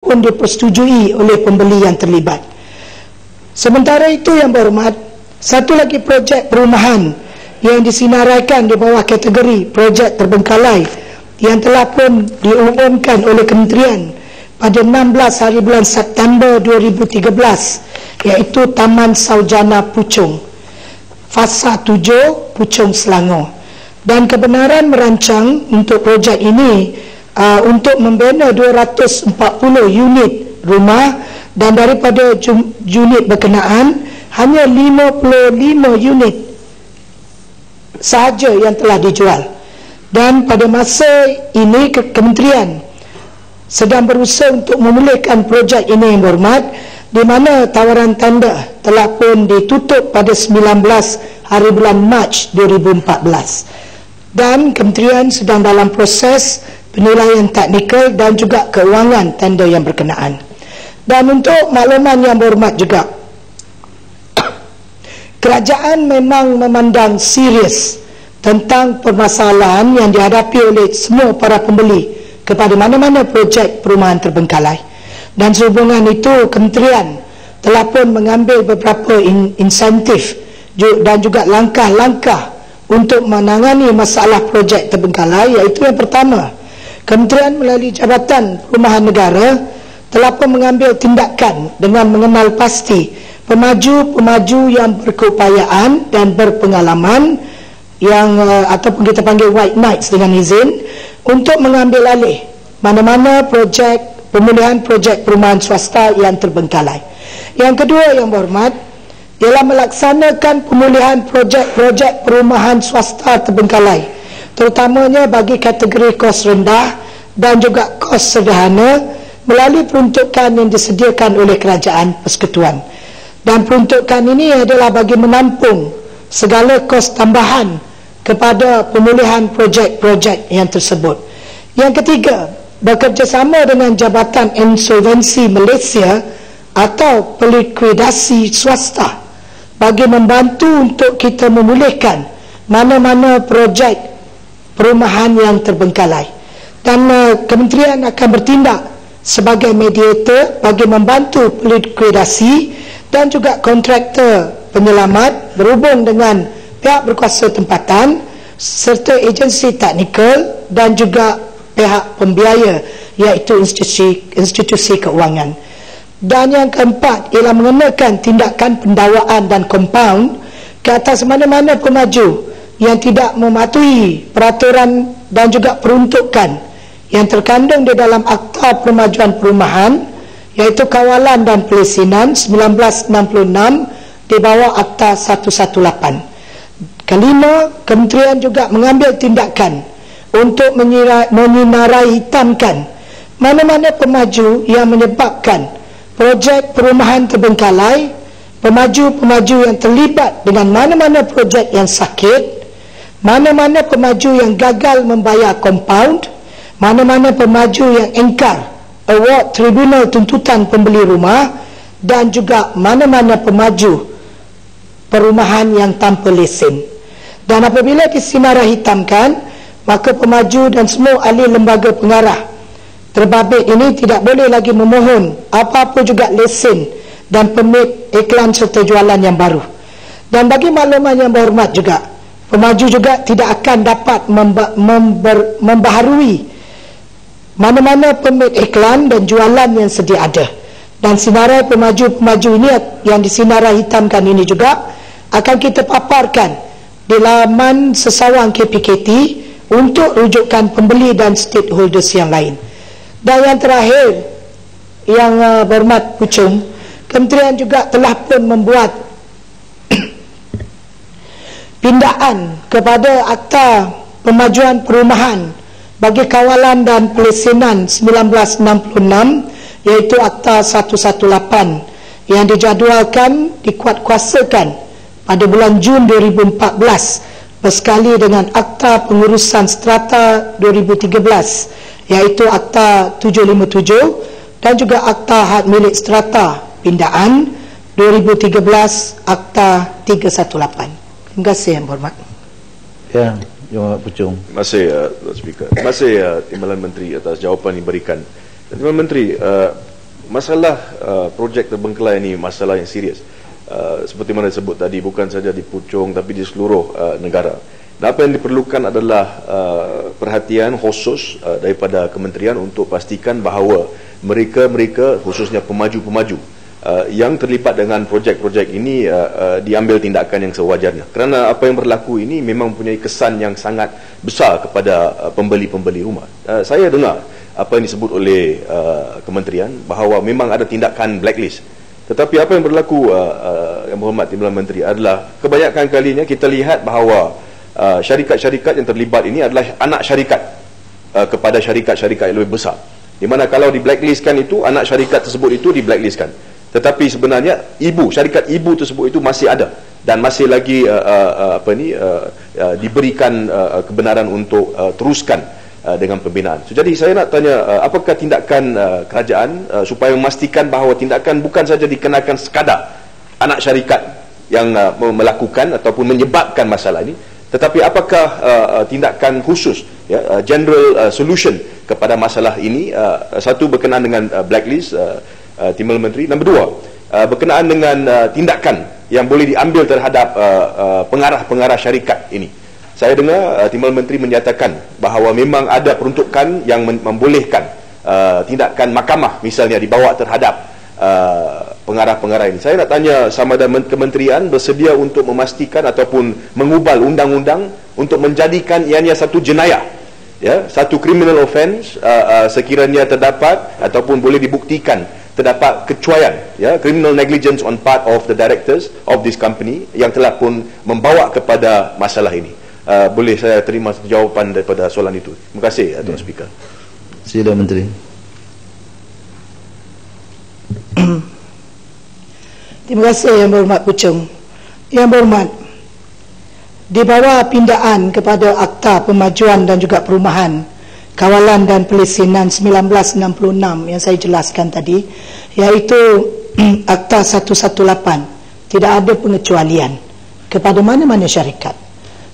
pun dipersetujui oleh pembeli yang terlibat. Sementara itu yang berhormat, satu lagi projek perumahan yang disinaraikan di bawah kategori projek terbengkalai yang telah pun diumumkan oleh Kementerian pada 16 hari bulan September 2013, iaitu Taman Saujana Puchong, Fasa 7, Puchong, Selangor. Dan kebenaran merancang untuk projek ini untuk membina 240 unit rumah, dan daripada unit berkenaan hanya 55 unit sahaja yang telah dijual. Dan pada masa ini Kementerian sedang berusaha untuk memulihkan projek ini yang berhormat, di mana tawaran tender telah pun ditutup pada 19 hari bulan Mac 2014, dan Kementerian sedang dalam proses penilaian teknikal dan juga keuangan tender yang berkenaan. Dan untuk makluman yang berhormat juga, kerajaan memang memandang serius tentang permasalahan yang dihadapi oleh semua para pembeli kepada mana-mana projek perumahan terbengkalai. Dan sehubungan itu, Kementerian telah pun mengambil beberapa insentif dan juga langkah-langkah untuk menangani masalah projek terbengkalai, iaitu yang pertama, Kementerian melalui Jabatan Perumahan Negara telah pun mengambil tindakan dengan mengenal pasti pemaju-pemaju yang berkeupayaan dan berpengalaman yang ataupun kita panggil white knights dengan izin, untuk mengambil alih mana-mana projek pemulihan projek perumahan swasta yang terbengkalai. Yang kedua yang berhormat, ialah melaksanakan pemulihan projek-projek perumahan swasta terbengkalai, terutamanya bagi kategori kos rendah dan juga kos sederhana, melalui peruntukan yang disediakan oleh Kerajaan Persekutuan. Dan peruntukan ini adalah bagi menampung segala kos tambahan kepada pemulihan projek-projek yang tersebut. Yang ketiga, bekerjasama dengan Jabatan Insolvensi Malaysia atau pelikuidasi swasta bagi membantu untuk kita memulihkan mana-mana projek perumahan yang terbengkalai. Dan Kementerian akan bertindak sebagai mediator bagi membantu pelikuidasi dan juga kontraktor penyelamat berhubung dengan pihak berkuasa tempatan serta agensi teknikal dan juga pihak pembiaya, iaitu institusi keuangan. Dan yang keempat ialah mengenakan tindakan pendakwaan dan kompaun ke atas mana-mana pemaju yang tidak mematuhi peraturan dan juga peruntukan yang terkandung di dalam Akta Permajuan Perumahan, iaitu Kawalan dan Pelesinan 1966 di bawah Akta 118. Kelima, Kementerian juga mengambil tindakan untuk menyinarai hitamkan mana-mana pemaju yang menyebabkan projek perumahan terbengkalai, pemaju-pemaju yang terlibat dengan mana-mana projek yang sakit, mana-mana pemaju yang gagal membayar compound, mana-mana pemaju yang engkar award tribunal tuntutan pembeli rumah, dan juga mana-mana pemaju perumahan yang tanpa lesen. Dan apabila disinarai hitamkan, maka pemaju dan semua ahli lembaga pengarah terbabit ini tidak boleh lagi memohon apa-apa juga lesen dan permit iklan serta jualan yang baru. Dan bagi makluman yang berhormat juga, pemaju juga tidak akan dapat membaharui mana-mana permit iklan dan jualan yang sedia ada. Dan sinarai pemaju-pemaju ini yang disinarai hitamkan ini juga akan kita paparkan di laman sesawang KPKT untuk rujukan pembeli dan stakeholders yang lain. Dan yang terakhir yang berhormat Puchong, Kementerian juga telah pun membuat pindaan kepada Akta Pemajuan Perumahan bagi Kawalan dan Pelesinan 1966, iaitu Akta 118, yang dijadualkan dikuatkuasakan pada bulan Jun 2014 bersekali dengan Akta Pengurusan Strata 2013, iaitu Akta 757, dan juga Akta Had Milik Strata Pindaan 2013, Akta 318. Terima kasih yang berhormat. Ya, Yang Puchong. Terima kasih Tuan Speaker. Terima kasih Timbalan Menteri atas jawapan yang diberikan. Timbalan Menteri, masalah projek terbengkalai ini masalah yang serius. Seperti mana disebut tadi, bukan saja di Puchong tapi di seluruh negara. Dan apa yang diperlukan adalah perhatian khusus daripada kementerian untuk pastikan bahawa mereka khususnya pemaju-pemaju yang terlibat dengan projek-projek ini diambil tindakan yang sewajarnya. Kerana apa yang berlaku ini memang mempunyai kesan yang sangat besar kepada pembeli-pembeli rumah. Saya dengar apa yang disebut oleh kementerian bahawa memang ada tindakan blacklist. Tetapi apa yang berlaku, Yang Berhormat Timbalan Menteri, adalah kebanyakan kalinya kita lihat bahawa syarikat-syarikat yang terlibat ini adalah anak syarikat kepada syarikat-syarikat yang lebih besar. Di mana kalau di blacklistkan itu, anak syarikat tersebut itu di blacklistkan. Tetapi sebenarnya syarikat ibu tersebut itu masih ada dan masih lagi diberikan kebenaran untuk teruskan dengan pembinaan. Jadi saya nak tanya, apakah tindakan kerajaan supaya memastikan bahawa tindakan bukan saja dikenakan sekadar anak syarikat yang melakukan ataupun menyebabkan masalah ini, tetapi apakah tindakan khusus, general solution kepada masalah ini, satu berkenaan dengan blacklist Timbalan Menteri, nombor dua berkenaan dengan tindakan yang boleh diambil terhadap pengarah-pengarah syarikat ini. Saya dengar Timbalan Menteri menyatakan bahawa memang ada peruntukan yang membolehkan tindakan mahkamah misalnya dibawa terhadap pengarah-pengarah ini. Saya nak tanya sama ada kementerian bersedia untuk memastikan ataupun mengubal undang-undang untuk menjadikan ianya satu jenayah, satu criminal offence sekiranya terdapat ataupun boleh dibuktikan terdapat kecuaian, criminal negligence on part of the directors of this company yang telah pun membawa kepada masalah ini. Boleh saya terima jawapan daripada soalan itu? Terima kasih, Tuan Speaker. Sila Menteri. Terima kasih Yang Berhormat Puchong. Yang Berhormat, di bawah pindaan kepada Akta Pemajuan dan juga Perumahan, Kawalan dan Pelesinan 1966 yang saya jelaskan tadi, iaitu Akta 118, tidak ada pengecualian kepada mana-mana syarikat.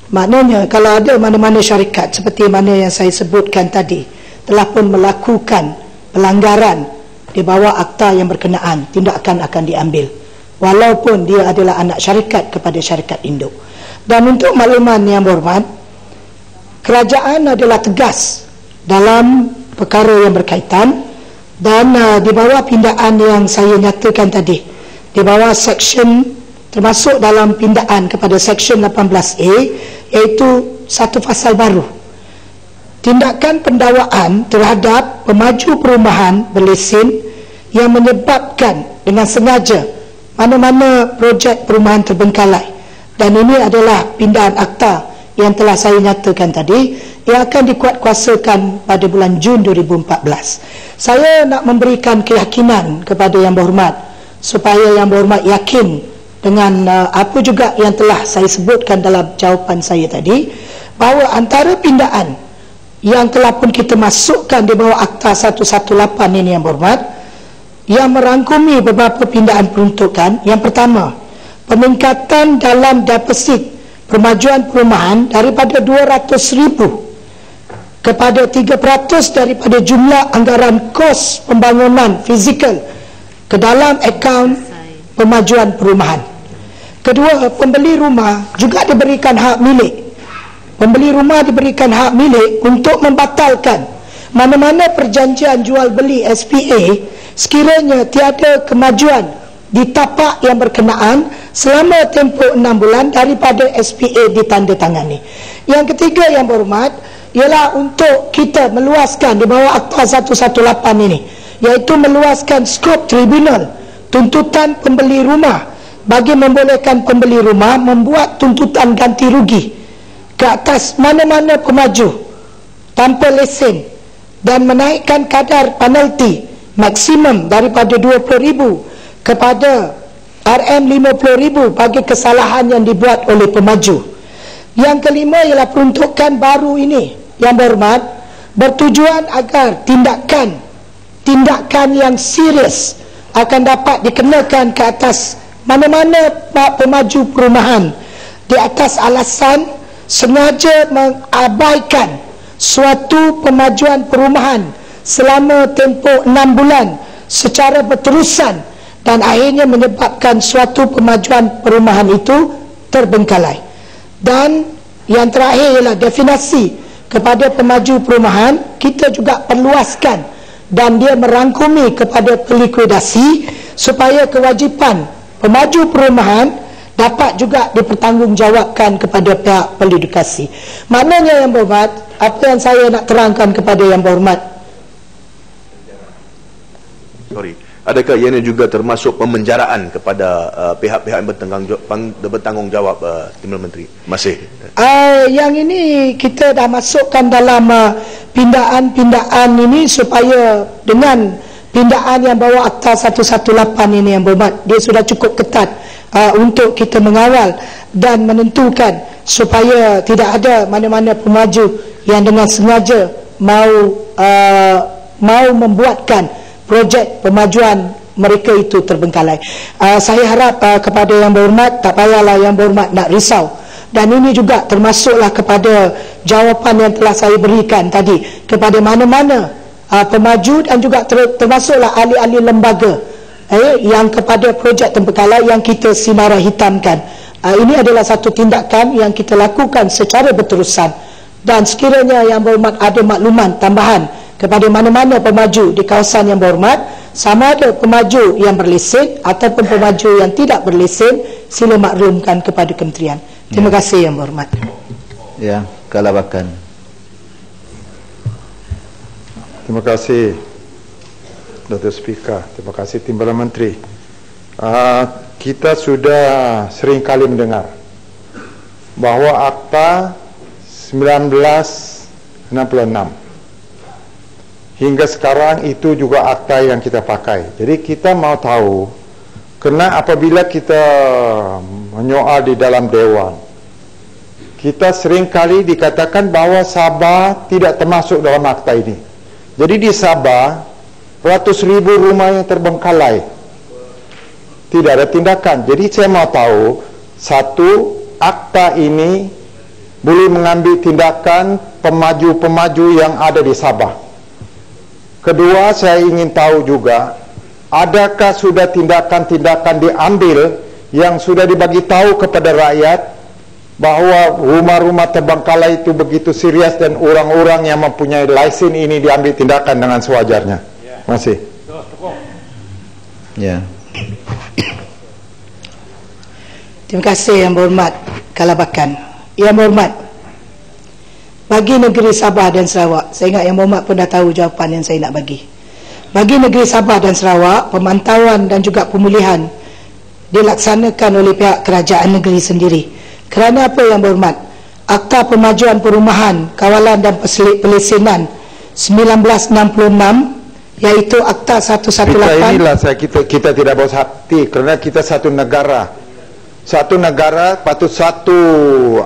Maknanya kalau ada mana-mana syarikat seperti mana yang saya sebutkan tadi telah pun melakukan pelanggaran di bawah akta yang berkenaan, tindakan akan diambil walaupun dia adalah anak syarikat kepada syarikat induk. Dan untuk makluman Yang Berhormat, kerajaan adalah tegas dalam perkara yang berkaitan dan di bawah pindaan yang saya nyatakan tadi, di bawah section, termasuk dalam pindaan kepada section 18A, iaitu satu pasal baru, tindakan pendakwaan terhadap pemaju perumahan berlesen yang menyebabkan dengan sengaja mana-mana projek perumahan terbengkalai. Dan ini adalah pindaan akta yang telah saya nyatakan tadi, yang akan dikuatkuasakan pada bulan Jun 2014. Saya nak memberikan keyakinan kepada Yang Berhormat supaya Yang Berhormat yakin dengan apa juga yang telah saya sebutkan dalam jawapan saya tadi, bahawa antara pindaan yang telah pun kita masukkan di bawah Akta 118 ini Yang Berhormat, yang merangkumi beberapa pindaan peruntukan. Yang pertama, peningkatan dalam deposit permajuan perumahan daripada 200,000 kepada 3% daripada jumlah anggaran kos pembangunan fizikal ke dalam akaun pemajuan perumahan. Kedua, pembeli rumah juga diberikan hak milik. Pembeli rumah diberikan hak milik untuk membatalkan mana-mana perjanjian jual beli SPA sekiranya tiada kemajuan di tapak yang berkenaan selama tempoh 6 bulan daripada SPA ditandatangani. Yang ketiga Yang Berhormat, ialah untuk kita meluaskan di bawah Akta 118 ini, iaitu meluaskan skop tribunal tuntutan pembeli rumah bagi membolehkan pembeli rumah membuat tuntutan ganti rugi ke atas mana-mana pemaju tanpa lesen dan menaikkan kadar penalti maksimum daripada 20,000 kepada RM50,000 bagi kesalahan yang dibuat oleh pemaju. Yang kelima ialah peruntukan baru ini Yang Berhormat bertujuan agar tindakan yang serius akan dapat dikenakan ke atas mana-mana pemaju perumahan di atas alasan sengaja mengabaikan suatu pemajuan perumahan selama tempoh 6 bulan secara berterusan dan akhirnya menyebabkan suatu pemajuan perumahan itu terbengkalai. Dan yang terakhir ialah definisi kepada pemaju perumahan, kita juga perluaskan dan dia merangkumi kepada pelikuidasi supaya kewajipan pemaju perumahan dapat juga dipertanggungjawabkan kepada pihak pelidukasi. Maknanya Yang Berhormat, apa yang saya nak terangkan kepada Yang Berhormat, adakah ianya juga termasuk pemenjaraan kepada pihak-pihak yang bertanggungjawab Timbalan Menteri? Masih. Yang ini kita dah masukkan dalam pindaan-pindaan ini supaya dengan pindaan yang bawa Akta 118 ini Yang Berhormat, dia sudah cukup ketat untuk kita mengawal dan menentukan supaya tidak ada mana-mana pemaju yang dengan sengaja mau membuatkan projek pemajuan mereka itu terbengkalai. Saya harap kepada Yang Berhormat, tak payahlah Yang Berhormat nak risau. Dan ini juga termasuklah kepada jawapan yang telah saya berikan tadi kepada mana-mana pemaju dan juga termasuklah ahli-ahli lembaga yang kepada projek terbengkalai yang kita sinara hitamkan. Ini adalah satu tindakan yang kita lakukan secara berterusan, dan sekiranya Yang Berhormat ada makluman tambahan kepada mana-mana pemaju di kawasan Yang Berhormat, sama ada pemaju yang berlesen ataupun pemaju yang tidak berlesen, sila maklumkan kepada kementerian. Terima kasih Yang Berhormat. Ya, Kalabakan. Terima kasih Dr. Speaker. Terima kasih Timbalan Menteri. Kita sudah sering kali mendengar bahawa Akta 1966 hingga sekarang itu juga akta yang kita pakai. Jadi kita mau tahu, kerana apabila kita menyoal di dalam Dewan, kita sering kali dikatakan bahawa Sabah tidak termasuk dalam akta ini. Jadi di Sabah, ratus ribu rumah yang terbengkalai, tidak ada tindakan. Jadi saya mau tahu, satu, akta ini boleh mengambil tindakan pemaju-pemaju yang ada di Sabah. Kedua, saya ingin tahu juga, adakah sudah tindakan-tindakan diambil yang sudah dibagi tahu kepada rakyat bahawa rumah-rumah terbengkalai itu begitu serius dan orang-orang yang mempunyai lesen ini diambil tindakan dengan sewajarnya. Terima kasih. Ya. Terima kasih Yang Berhormat Kalabakan. Yang Berhormat, bagi negeri Sabah dan Sarawak, saya ingat Yang Berhormat pun dah tahu jawapan yang saya nak bagi. Bagi negeri Sabah dan Sarawak, pemantauan dan juga pemulihan dilaksanakan oleh pihak kerajaan negeri sendiri. Kerana apa Yang Berhormat? Akta Pemajuan Perumahan, Kawalan dan Pelesenan 1966, iaitu Akta 118. Inilah kita tidak bos hati, kerana kita satu negara. Satu negara patut satu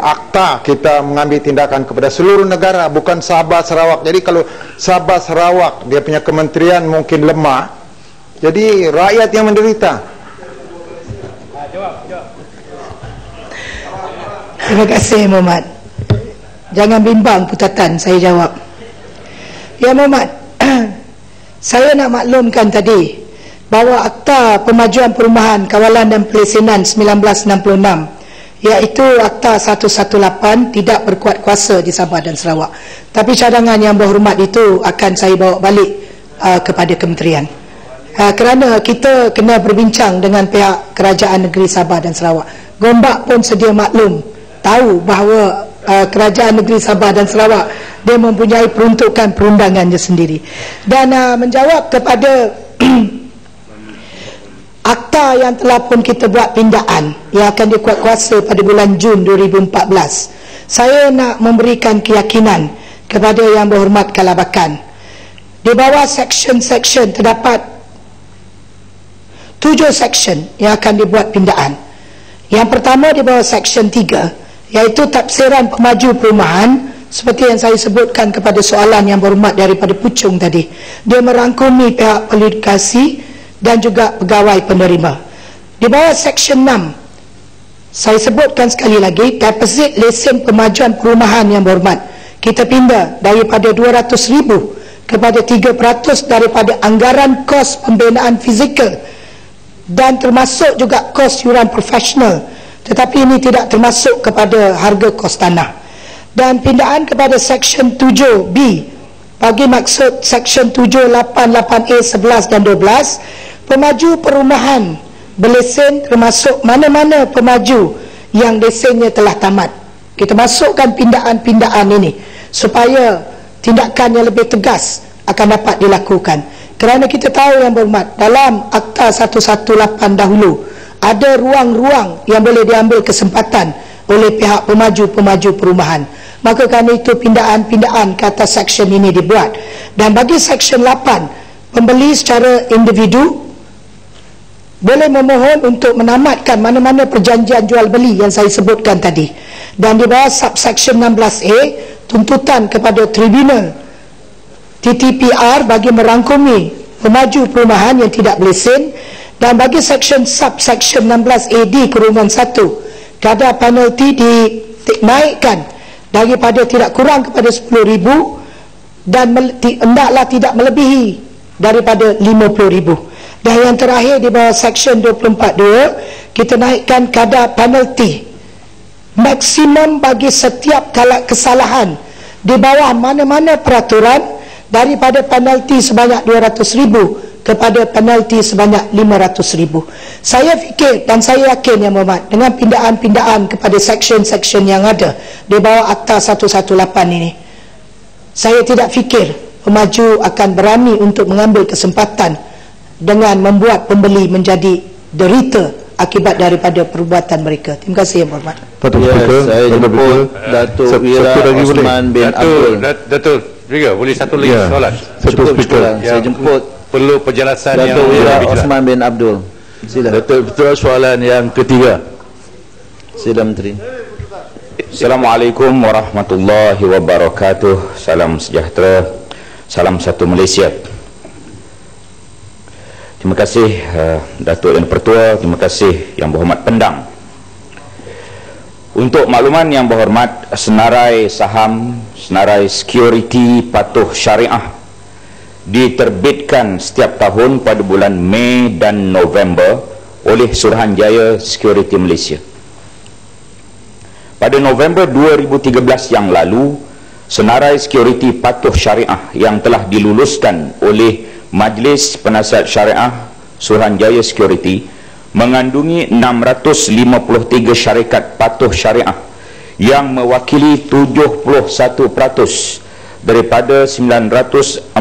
akta kita mengambil tindakan kepada seluruh negara, bukan Sabah Sarawak. Jadi kalau Sabah Sarawak dia punya kementerian mungkin lemah, jadi rakyat yang menderita. Terima kasih Muhammad. Jangan bimbang putatan, saya jawab. Ya Muhammad, saya nak maklumkan tadi bahawa Akta Pemajuan Perumahan, Kawalan dan Pelesenan 1966, iaitu Akta 118, tidak berkuat kuasa di Sabah dan Sarawak. Tapi cadangan Yang Berhormat itu akan saya bawa balik kepada kementerian. Kerana kita kena berbincang dengan pihak kerajaan negeri Sabah dan Sarawak. Gombak pun sedia maklum, tahu bahawa kerajaan negeri Sabah dan Sarawak dia mempunyai peruntukan perundangannya sendiri. Dan menjawab kepada akta yang telah pun kita buat pindaan yang akan dikuat kuasa pada bulan Jun 2014, saya nak memberikan keyakinan kepada Yang Berhormat Kalabakan. Di bawah section-section terdapat 7 section yang akan dibuat pindaan. Yang pertama di bawah section 3, iaitu tafsiran pemaju perumahan, seperti yang saya sebutkan kepada soalan Yang Berhormat daripada Puchong tadi. Dia merangkumi pihak pelidukasi dan juga pegawai penerima. Di bawah section 6, saya sebutkan sekali lagi, deposit lesen pemajuan perumahan Yang Berhormat kita pindah daripada 200,000 kepada 3% daripada anggaran kos pembinaan fizikal dan termasuk juga kos yuran profesional, tetapi ini tidak termasuk kepada harga kos tanah. Dan pindaan kepada Seksyen 7B bagi maksud Seksyen 788A 11 dan 12, pemaju perumahan berlesen termasuk mana-mana pemaju yang lesennya telah tamat. Kita masukkan pindaan-pindaan ini supaya tindakan yang lebih tegas akan dapat dilakukan. Kerana kita tahu yang berhormat, dalam Akta 118 dahulu ada ruang-ruang yang boleh diambil kesempatan oleh pihak pemaju-pemaju perumahan. Maka kerana itu pindaan-pindaan ke atas seksyen ini dibuat. Dan bagi Seksyen 8, pembeli secara individu boleh memohon untuk menamatkan mana-mana perjanjian jual beli yang saya sebutkan tadi. Dan di bawah subseksyen 16A, tuntutan kepada tribunal TTPR bagi merangkumi pemaju perumahan yang tidak berlesen. Dan bagi seksyen subseksyen 16AD-1, kadar penalti dinaikkan daripada tidak kurang kepada 10,000 dan hendaklah tidak melebihi daripada 50,000. Dan yang terakhir di bawah seksyen 24(2), kita naikkan kadar penalti maksimum bagi setiap kesalahan di bawah mana-mana peraturan daripada penalti sebanyak 200,000 kepada penalti sebanyak 500,000. Saya fikir dan saya yakin yang berhormat, dengan pindaan-pindaan kepada seksyen-seksyen yang ada di bawah Akta 118 ini, saya tidak fikir pemaju akan berani untuk mengambil kesempatan dengan membuat pembeli menjadi derita akibat daripada perbuatan mereka. Terima kasih yang berhormat. Ya, saya jemput Datuk Wira Osman bin Abdul. Datuk Wira, boleh satu lagi soalan? Cukup saya jemput perlu penjelasan Datuk Wira Osman bin Abdul. Sila. Betul soalan yang ketiga. Sila Menteri. Assalamualaikum warahmatullahi wabarakatuh. Salam sejahtera. Salam satu Malaysia. Terima kasih Datuk Yang Pertua. Terima kasih Yang Berhormat Pendang. Untuk makluman Yang Berhormat, senarai saham, senarai security patuh syariah diterbitkan setiap tahun pada bulan Mei dan November oleh Suruhanjaya Security Malaysia. Pada November 2013 yang lalu, senarai security patuh syariah yang telah diluluskan oleh Majlis Penasihat Syariah Suruhanjaya Security mengandungi 653 syarikat patuh syariah yang mewakili 71% daripada 914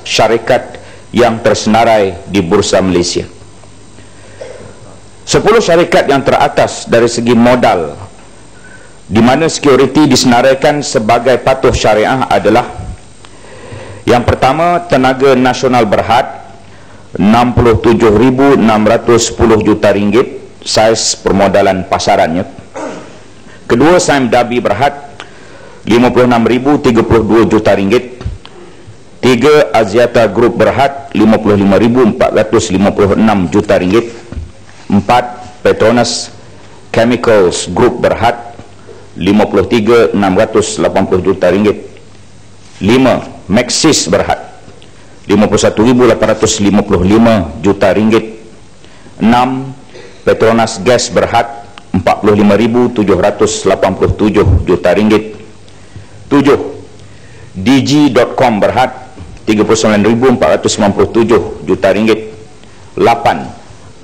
syarikat yang tersenarai di Bursa Malaysia. 10 syarikat yang teratas dari segi modal di mana security disenaraikan sebagai patuh syariah adalah: yang pertama, Tenaga Nasional Berhad 67,610 juta ringgit saiz permodalan pasarannya. Kedua, Saim Dabi Berhad 56,032 juta ringgit. 3, Aziata Group Berhad 55,456 juta ringgit. 4, Petronas Chemicals Group Berhad 53,680 juta ringgit. 5, Maxis Berhad 51,855 juta ringgit. 6, Petronas Gas Berhad 45,787 juta ringgit. 7, DG.com Berhad 39,497 juta ringgit. 8,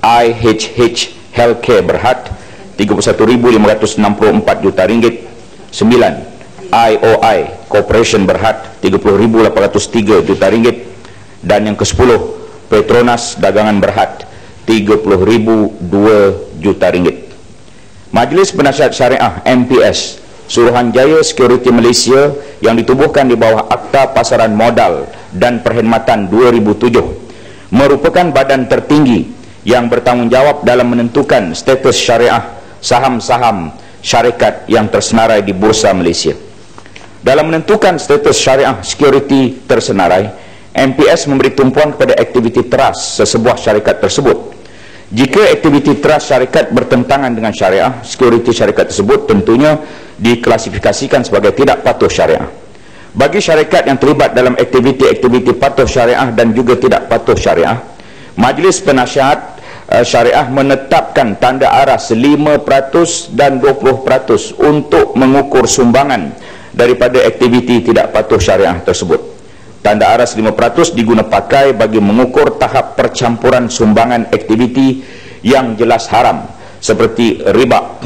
IHH Healthcare Berhad 31,564 juta ringgit. 9, IOI Corporation Berhad 30,803 juta ringgit. Dan yang ke-10, Petronas Dagangan Berhad 30,002 juta ringgit. Majlis Penasihat Syariah MPS Suruhanjaya Security Malaysia yang ditubuhkan di bawah Akta Pasaran Modal dan Perkhidmatan 2007 merupakan badan tertinggi yang bertanggungjawab dalam menentukan status syariah saham-saham syarikat yang tersenarai di Bursa Malaysia. Dalam menentukan status syariah security tersenarai, MPS memberi tumpuan kepada aktiviti trust sesebuah syarikat tersebut. Jika aktiviti trust syarikat bertentangan dengan syariah, security syarikat tersebut tentunya diklasifikasikan sebagai tidak patuh syariah. Bagi syarikat yang terlibat dalam aktiviti-aktiviti patuh syariah dan juga tidak patuh syariah, Majlis Penasihat Syariah menetapkan tanda aras 5% dan 20% untuk mengukur sumbangan daripada aktiviti tidak patuh syariah tersebut. Tanda aras 5% diguna pakai bagi mengukur tahap percampuran sumbangan aktiviti yang jelas haram seperti riba,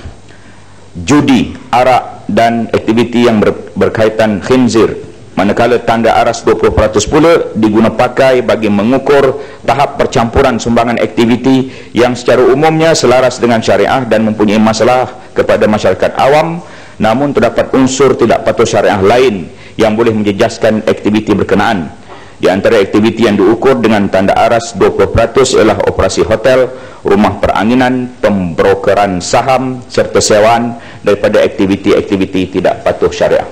judi, arak dan aktiviti yang berkaitan khinzir. Manakala tanda aras 20% pula diguna pakai bagi mengukur tahap percampuran sumbangan aktiviti yang secara umumnya selaras dengan syariah dan mempunyai masalah kepada masyarakat awam, namun terdapat unsur tidak patuh syariah lain yang boleh menjejaskan aktiviti berkenaan. Di antara aktiviti yang diukur dengan tanda aras 20% ialah operasi hotel, rumah peranginan, pembrokeran saham serta sewaan daripada aktiviti-aktiviti tidak patuh syariah.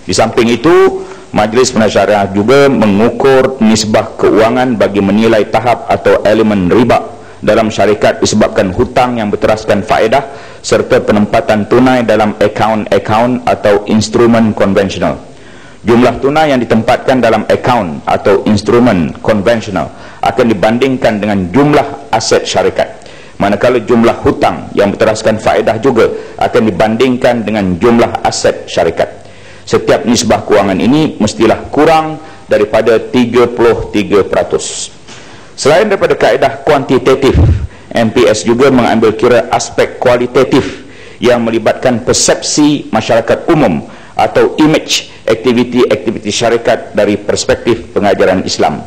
Di samping itu, Majlis Penasihat Syariah juga mengukur nisbah keuangan bagi menilai tahap atau elemen riba dalam syarikat disebabkan hutang yang berteraskan faedah serta penempatan tunai dalam akaun-akaun atau instrumen konvensional. Jumlah tunai yang ditempatkan dalam akaun atau instrumen konvensional akan dibandingkan dengan jumlah aset syarikat, manakala jumlah hutang yang berteraskan faedah juga akan dibandingkan dengan jumlah aset syarikat. Setiap nisbah kewangan ini mestilah kurang daripada 33%. Selain daripada kaedah kuantitatif, MPS juga mengambil kira aspek kualitatif yang melibatkan persepsi masyarakat umum atau image aktiviti-aktiviti syarikat dari perspektif pengajaran Islam.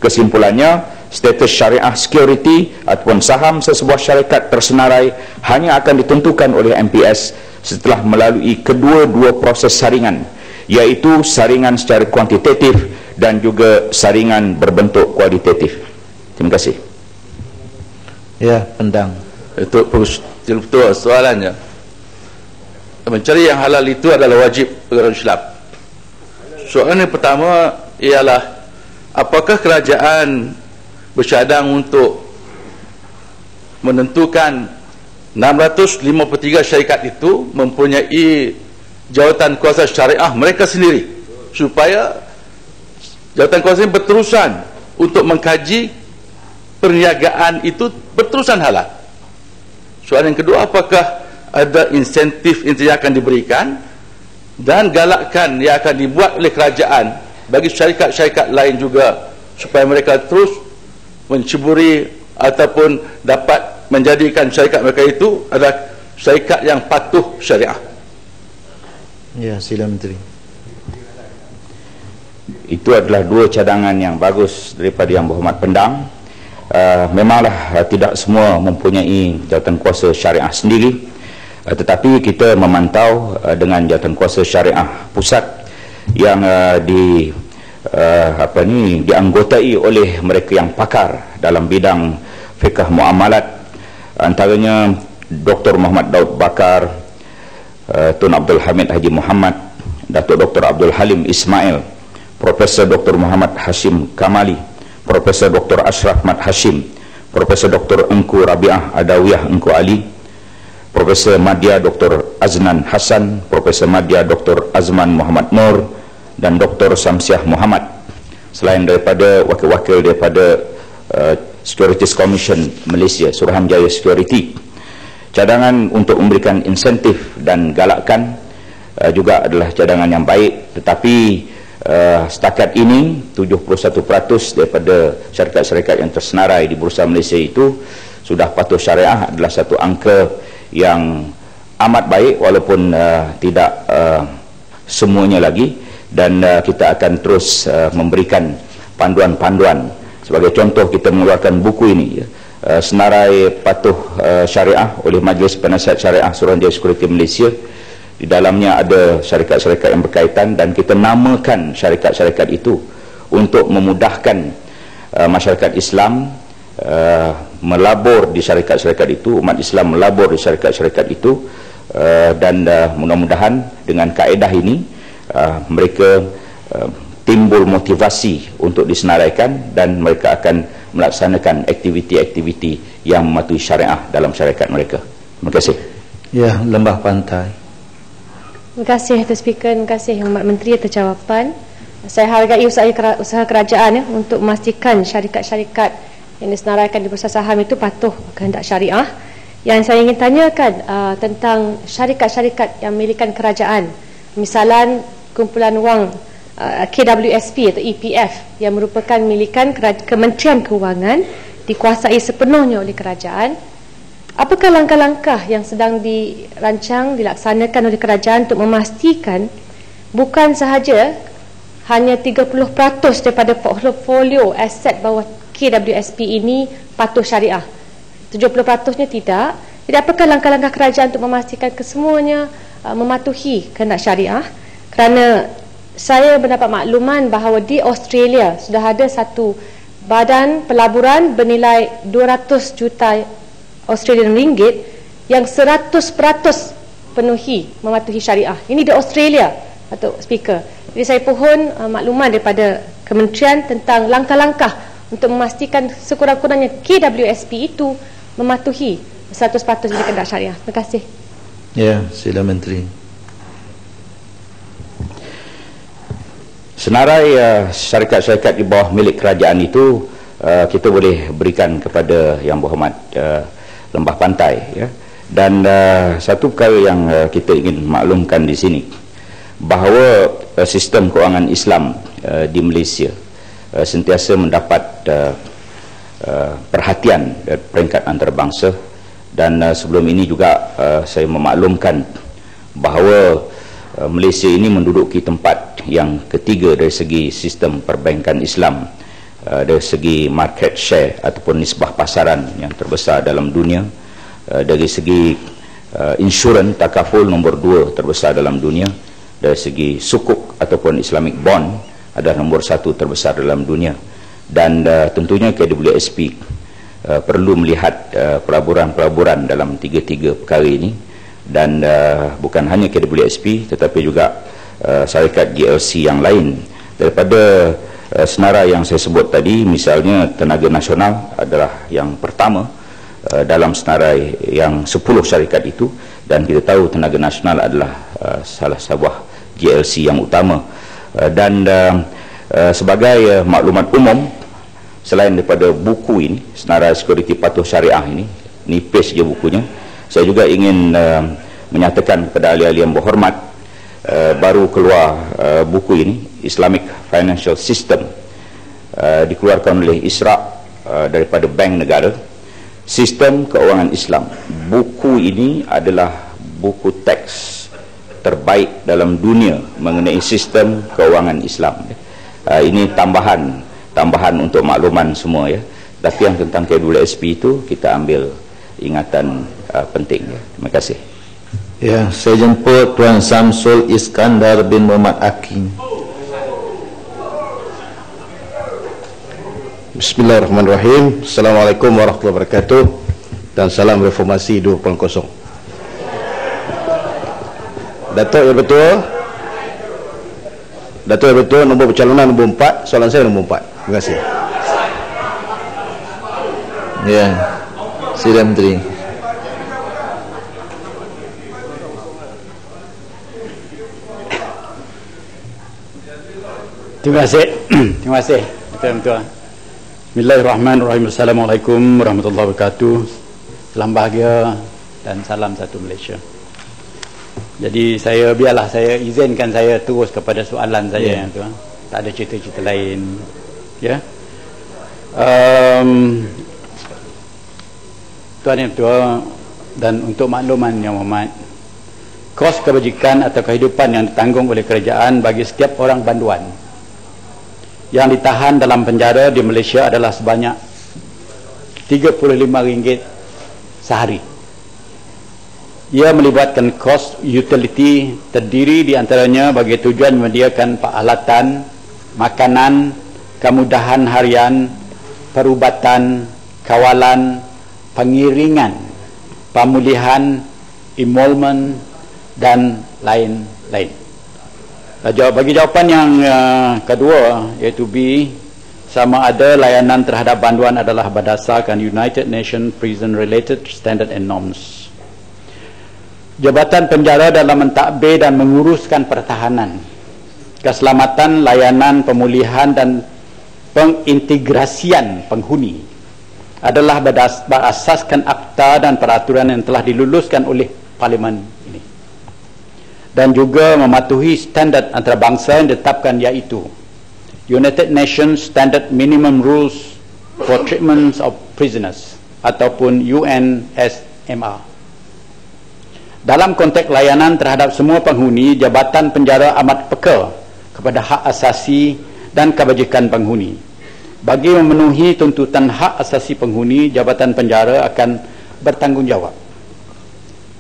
Kesimpulannya, status syariah security ataupun saham sesebuah syarikat tersenarai hanya akan ditentukan oleh MPS setelah melalui kedua-dua proses saringan, iaitu saringan secara kuantitatif dan juga saringan berbentuk kualitatif. Terima kasih. Ya, Pendang. Itu betul soalannya. Mencari yang halal itu adalah wajib negara Islam. Soalan yang pertama ialah, apakah kerajaan bercadang untuk menentukan 653 syarikat itu mempunyai jawatan kuasa syariah mereka sendiri, supaya jawatan kuasa ini berterusan untuk mengkaji perniagaan itu berterusan halal. Soalan yang kedua, apakah ada insentif yang akan diberikan dan galakkan yang akan dibuat oleh kerajaan bagi syarikat-syarikat lain juga supaya mereka terus menceburi ataupun dapat menjadikan syarikat mereka itu adalah syarikat yang patuh syariah. Ya, sila Menteri. Itu adalah dua cadangan yang bagus daripada Yang Berhormat Pendang. Memanglah tidak semua mempunyai jawatan kuasa syariah sendiri, tetapi kita memantau dengan jawatan kuasa syariah pusat yang dianggotai oleh mereka yang pakar dalam bidang fiqh muamalat, antaranya Dr. Muhammad Daud Bakar, Tun Abdul Hamid Haji Muhammad, Datuk Dr. Abdul Halim Ismail, Profesor Dr. Muhammad Hashim Kamali, Profesor Dr. Ashraf Mat Hashim, Profesor Dr. Engku Rabi'ah Adawiyah Engku Ali, Profesor Madya Dr. Aznan Hasan, Profesor Madya Dr. Azman Muhammad Nur dan Dr. Samsiah Muhammad, selain daripada wakil-wakil daripada Securities Commission Malaysia, Suruhanjaya Security. Cadangan untuk memberikan insentif dan galakkan juga adalah cadangan yang baik, tetapi setakat ini 71% daripada syarikat-syarikat yang tersenarai di Bursa Malaysia itu sudah patuh syariah adalah satu angka yang amat baik, walaupun tidak semuanya lagi, dan kita akan terus memberikan panduan-panduan. Sebagai contoh, kita mengeluarkan buku ini, Senarai Patuh Syariah oleh Majlis Penasihat Syariah Suruhanjaya Security Malaysia. Di dalamnya ada syarikat-syarikat yang berkaitan dan kita namakan syarikat-syarikat itu untuk memudahkan masyarakat Islam melabur di syarikat-syarikat itu, umat Islam melabur di syarikat-syarikat itu, dan mudah-mudahan dengan kaedah ini mereka timbul motivasi untuk disenaraikan dan mereka akan melaksanakan aktiviti-aktiviti yang mematuhi syariah dalam syarikat mereka. Terima kasih. Ya, Lembah Pantai. Terima kasih Tuan Speaker, terima kasih Yang Hormat Menteri atas jawapan. Saya hargai usaha kerajaan untuk memastikan syarikat-syarikat yang disenaraikan di Bursa Saham itu patuh kehendak syariah. Yang saya ingin tanyakan tentang syarikat-syarikat yang milikan kerajaan, misalan kumpulan wang KWSP atau EPF yang merupakan milikan Kementerian Kewangan, dikuasai sepenuhnya oleh kerajaan. Apakah langkah-langkah yang sedang dirancang, dilaksanakan oleh kerajaan untuk memastikan bukan sahaja hanya 30% daripada portfolio aset bawah KWSP ini patuh syariah, 70%-nya tidak. Jadi apakah langkah-langkah kerajaan untuk memastikan kesemuanya mematuhi kehendak syariah? Kerana saya mendapat makluman bahawa di Australia sudah ada satu badan pelaburan bernilai 200 juta Australian ringgit yang 100% mematuhi syariah. Ini di Australia, Datuk Speaker. Jadi saya pohon makluman daripada kementerian tentang langkah-langkah untuk memastikan sekurang-kurangnya KWSP itu mematuhi 100% kehendak syariah. Terima kasih. Ya, sila Menteri. Senarai syarikat-syarikat di bawah milik kerajaan itu kita boleh berikan kepada Yang Berhormat Lembah Pantai, ya. Dan satu perkara yang kita ingin maklumkan di sini, bahawa sistem kewangan Islam di Malaysia sentiasa mendapat perhatian dari peringkat antarabangsa. Dan sebelum ini juga saya memaklumkan bahawa Malaysia ini menduduki tempat yang ketiga dari segi sistem perbankan Islam, dari segi market share ataupun nisbah pasaran yang terbesar dalam dunia, dari segi insurans takaful nombor 2 terbesar dalam dunia, dari segi sukuk ataupun Islamic bond adalah nombor 1 terbesar dalam dunia. Dan tentunya KWSP perlu melihat pelaburan-pelaburan dalam tiga-tiga perkara ini. Dan bukan hanya KWSP tetapi juga syarikat GLC yang lain. Daripada senarai yang saya sebut tadi, misalnya Tenaga Nasional adalah yang pertama dalam senarai yang 10 syarikat itu, dan kita tahu Tenaga Nasional adalah salah sebuah GLC yang utama. Dan sebagai maklumat umum, selain daripada buku ini, Senarai Sekuriti Patuh Syariah ini nipis je bukunya, saya juga ingin menyatakan kepada ahli-ahli yang berhormat, baru keluar buku ini, Islamic Financial System, dikeluarkan oleh ISRAQ daripada Bank Negara, Sistem Keuangan Islam. Buku ini adalah buku teks terbaik dalam dunia mengenai sistem keuangan Islam. Ini tambahan untuk makluman semua, ya. Tapi yang tentang KWSP itu kita ambil ingatan penting, ya. Terima kasih. Ya, saya jemput Tuan Samsul Iskandar bin Muhammad Hakim. Bismillahirrahmanirrahim. Assalamualaikum warahmatullahi wabarakatuh. Dan salam reformasi 2.0. Datuk, ya betul. Datuk, ya betul. Nombor pencalonan nombor 4. Soalan saya nombor 4. Terima kasih. Ya, sila Menteri. Terima kasih. Terima kasih. Betul-betul. Bismillahirrahmanirrahim. Assalamualaikum warahmatullahi wabarakatuh. Salam bahagia dan salam satu Malaysia. Jadi biarlah saya izinkan saya terus kepada soalan saya, yang tu. Tak ada cerita-cerita lain, ya. Tuan Yang Tua, dan untuk makluman Yang Hormat, kos kebajikan atau kehidupan yang ditanggung oleh kerajaan bagi setiap orang banduan yang ditahan dalam penjara di Malaysia adalah sebanyak RM35 sehari. Ia melibatkan kos utility terdiri di antaranya bagi tujuan menyediakan peralatan, makanan, kemudahan harian, perubatan, kawalan, pengiringan, pemulihan, emolment dan lain-lain. Bagi jawapan yang kedua, iaitu B, sama ada layanan terhadap banduan adalah berdasarkan United Nations Prison Related Standard and Norms. Jabatan Penjara dalam mentadbir dan menguruskan pertahanan, keselamatan, layanan, pemulihan dan pengintegrasian penghuni adalah berasaskan akta dan peraturan yang telah diluluskan oleh Parlimen ini, dan juga mematuhi standard antarabangsa yang ditetapkan, iaitu United Nations Standard Minimum Rules for Treatment of Prisoners ataupun UNSMR. Dalam konteks layanan terhadap semua penghuni, Jabatan Penjara amat peka kepada hak asasi dan kebajikan penghuni. Bagi memenuhi tuntutan hak asasi penghuni, Jabatan Penjara akan bertanggungjawab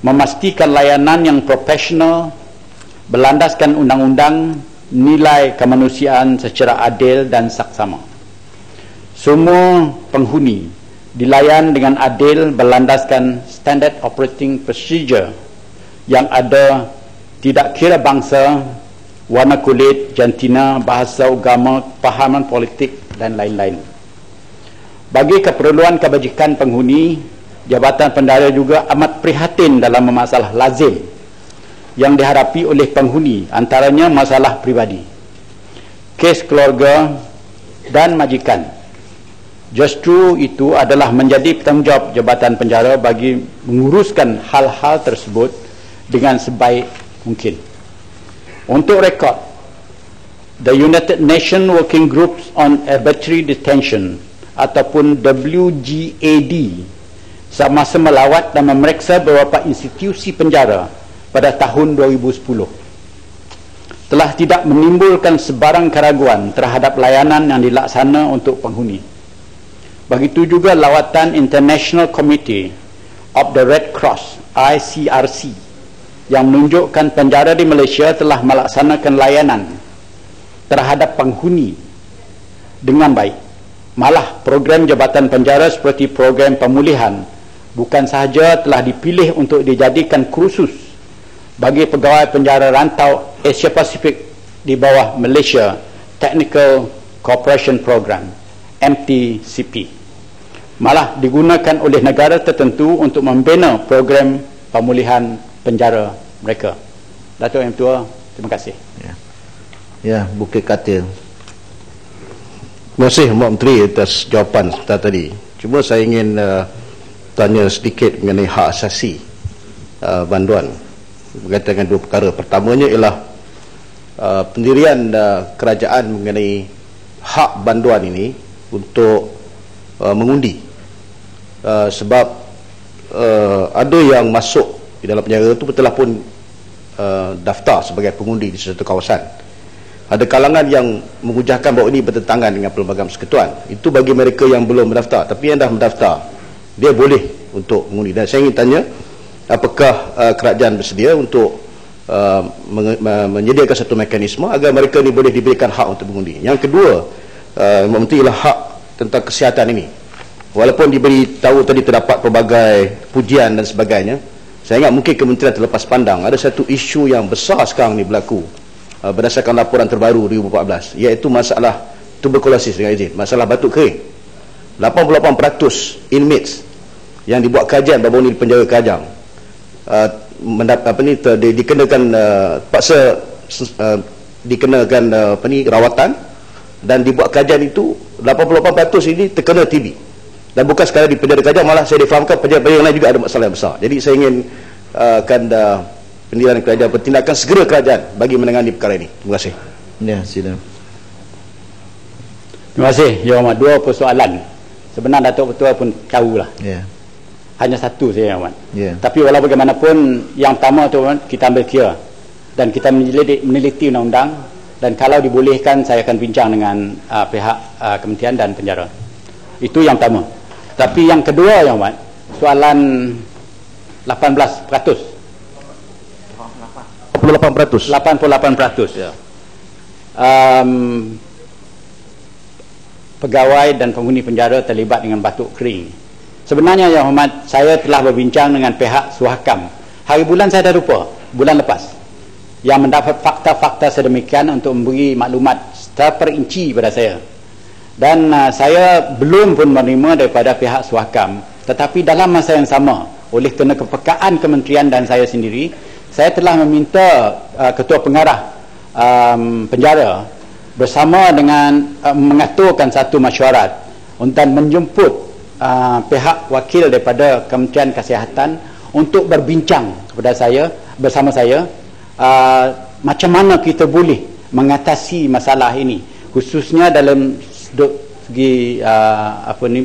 memastikan layanan yang profesional, berlandaskan undang-undang, nilai kemanusiaan secara adil dan saksama. Semua penghuni dilayan dengan adil berlandaskan standard operating procedure yang ada, tidak kira bangsa, warna kulit, jantina, bahasa, agama, pahaman politik dan lain-lain. Bagi keperluan kebajikan penghuni, Jabatan Penjara juga amat prihatin dalam masalah lazim yang dihadapi oleh penghuni, antaranya masalah pribadi, kes keluarga dan majikan. Justru itu adalah menjadi tanggungjawab Jabatan Penjara bagi menguruskan hal-hal tersebut dengan sebaik mungkin. Untuk rekod, the United Nations Working Groups on Arbitrary Detention ataupun WGAD semasa melawat dan memeriksa beberapa institusi penjara pada tahun 2010 telah tidak menimbulkan sebarang keraguan terhadap layanan yang dilaksana untuk penghuni. Begitu juga lawatan International Committee of the Red Cross ICRC yang menunjukkan penjara di Malaysia telah melaksanakan layanan terhadap penghuni dengan baik. Malah program Jabatan Penjara seperti program pemulihan bukan sahaja telah dipilih untuk dijadikan kursus bagi pegawai penjara rantau Asia Pasifik di bawah Malaysia Technical Cooperation Program MTCP, malah digunakan oleh negara tertentu untuk membina program pemulihan penjara mereka. Datuk Yang Tua, terima kasih. Ya, Bukit Katil. Terima kasih Mak Menteri atas jawapan sebentar tadi. Cuma saya ingin tanya sedikit mengenai hak asasi banduan berkaitan dengan dua perkara. Pertamanya ialah pendirian kerajaan mengenai hak banduan ini untuk mengundi. Sebab ada yang masuk di dalam penjara itu betul pun daftar sebagai pengundi di sesuatu kawasan. Ada kalangan yang menghujahkan bahawa ini bertentangan dengan Perlembagaan Persekutuan. Itu bagi mereka yang belum mendaftar. Tapi yang dah mendaftar, dia boleh untuk mengundi. Dan saya ingin tanya, apakah kerajaan bersedia untuk menyediakan satu mekanisme agar mereka ini boleh diberikan hak untuk mengundi. Yang kedua, Menteri, ialah hak tentang kesihatan ini. Walaupun diberi tahu tadi terdapat pelbagai pujian dan sebagainya, saya ingat mungkin kementerian terlepas pandang. Ada satu isu yang besar sekarang ni berlaku berdasarkan laporan terbaru 2014, iaitu masalah tuberkulosis, dengan izin, masalah batuk kering. 88% inmates yang dibuat kajian baru-baru ni di penjara Kajang dikenakan paksa dikenakan rawatan, dan dibuat kajian itu 88% ini terkena TB. Dan bukan sekadar di penjara Kajang, malah saya difahamkan penjara-penjara yang lain juga ada masalah yang besar. Jadi saya ingin pendirian kerajaan, tindakan segera kerajaan bagi menangani perkara ini. Terima kasih. Ya, sila. Terima kasih. Ya Ahmad, dua persoalan. Sebenarnya Datuk Ketua pun tahulah. Ya. Hanya satu saja Ahmad. Ya. Tapi walau bagaimanapun, yang pertama tu kita ambil kira dan kita meneliti undang-undang, dan kalau dibolehkan saya akan bincang dengan pihak kementerian dan penjara. Itu yang pertama. Tapi yang kedua ya Ahmad, soalan 18%. 88%. 88%. Ya. Pegawai dan penghuni penjara terlibat dengan batuk kering. Sebenarnya ya Hormat, saya telah berbincang dengan pihak Suhakam. Hari bulan saya dah lupa, bulan lepas, yang mendapat fakta-fakta sedemikian untuk memberi maklumat secara perinci pada saya. Dan saya belum pun menerima daripada pihak Suhakam. Tetapi dalam masa yang sama, oleh kerana kepekaan kementerian dan saya sendiri, saya telah meminta ketua pengarah penjara bersama dengan mengaturkan satu mesyuarat dan menjemput pihak wakil daripada Kementerian Kesihatan untuk berbincang kepada saya, bersama saya, macam mana kita boleh mengatasi masalah ini, khususnya dalam segi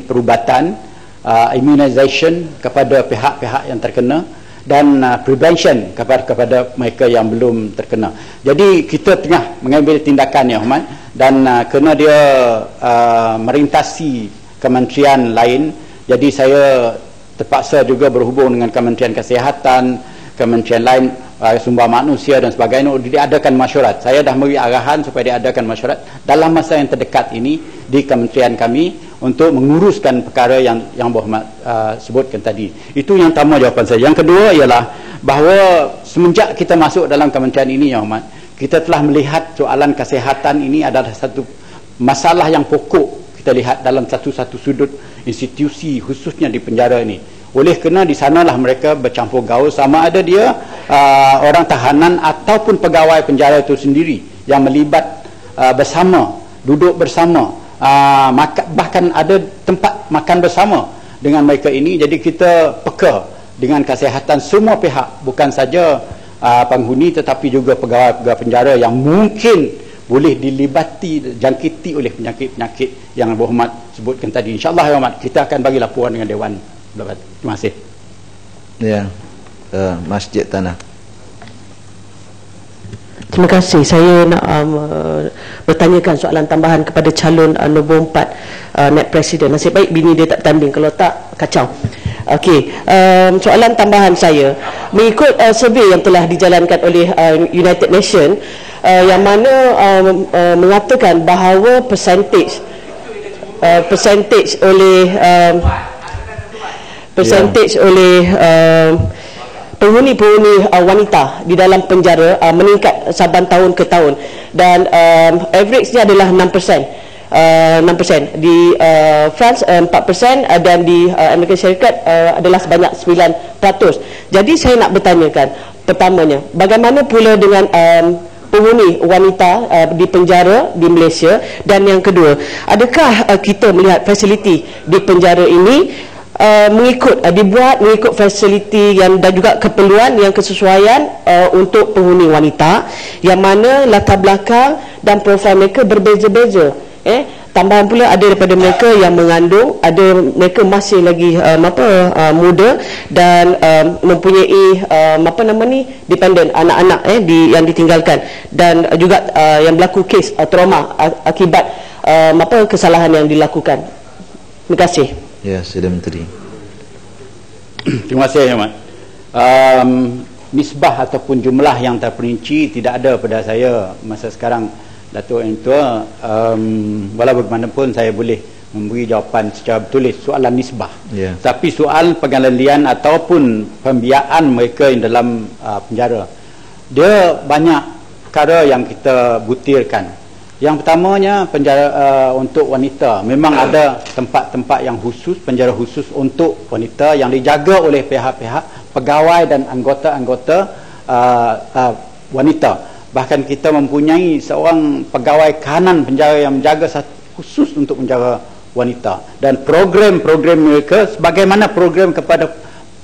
perubatan, immunization kepada pihak-pihak yang terkena, dan prevention kepada mereka yang belum terkena. Jadi kita tengah mengambil tindakan, Yang Hormat, dan kerana dia merintasi kementerian lain, jadi saya terpaksa juga berhubung dengan Kementerian Kesihatan, kementerian lain, sumber manusia dan sebagainya, diadakan mesyuarat. Saya dah beri arahan supaya diadakan mesyuarat dalam masa yang terdekat ini di kementerian kami untuk menguruskan perkara yang Berhormat sebutkan tadi. Itu yang pertama jawapan saya. Yang kedua ialah bahawa semenjak kita masuk dalam kementerian ini, Yang Hormat, kita telah melihat soalan kesihatan ini adalah satu masalah yang pokok kita lihat dalam satu-satu sudut institusi, khususnya di penjara ini. Oleh kerana di sanalah mereka bercampur gaul, sama ada dia orang tahanan ataupun pegawai penjara itu sendiri yang melibat bersama, duduk bersama, bahkan ada tempat makan bersama dengan mereka ini. Jadi kita peka dengan kesihatan semua pihak, bukan saja penghuni tetapi juga pegawai-pegawai penjara yang mungkin boleh dilibati, jangkiti oleh penyakit-penyakit yang Berhormat sebutkan tadi. InsyaAllah, Yang Hormat, kita akan bagi laporan dengan Dewan. Terima kasih. Ya, Masjid Tanah. Terima kasih. Saya nak bertanyakan soalan tambahan kepada calon nombor 4 Naib Presiden. Nasib baik bini dia tak tanding, kalau tak kacau. Okey, soalan tambahan saya, mengikut survey yang telah dijalankan oleh United Nations, yang mana mengatakan bahawa percentage oleh penghuni-penghuni wanita di dalam penjara meningkat saban tahun ke tahun, dan average-nya adalah 6%. 6% di France 4%, dan di Amerika Syarikat adalah sebanyak 9%. Jadi saya nak bertanyakan, pertamanya, bagaimana pula dengan penghuni wanita di penjara di Malaysia, dan yang kedua, adakah kita melihat fasiliti di penjara ini dibuat mengikut fasiliti dan juga keperluan yang kesesuaian untuk penghuni wanita, yang mana latar belakang dan profil mereka berbeza-beza. Tambahan pula ada daripada mereka yang mengandung, ada mereka masih lagi muda dan mempunyai dependent anak-anak yang ditinggalkan, dan juga yang berlaku kes trauma akibat kesalahan yang dilakukan. Terima kasih. Ya, Sila Menteri. Terima kasih, Yang Hormat. Nisbah ataupun jumlah yang terperinci tidak ada pada saya masa sekarang, Datuk Yang Tua. Walau bagaimanapun saya boleh memberi jawapan secara bertulis soalan nisbah. Tapi soal pengalalian ataupun pembiayaan mereka yang dalam penjara, dia banyak perkara yang kita butirkan. Yang pertamanya, penjara untuk wanita memang ada tempat-tempat yang khusus, penjara khusus untuk wanita yang dijaga oleh pihak-pihak pegawai dan anggota-anggota wanita. Bahkan kita mempunyai seorang pegawai kanan penjara yang menjaga khusus untuk menjaga wanita, dan program-program mereka sebagaimana program kepada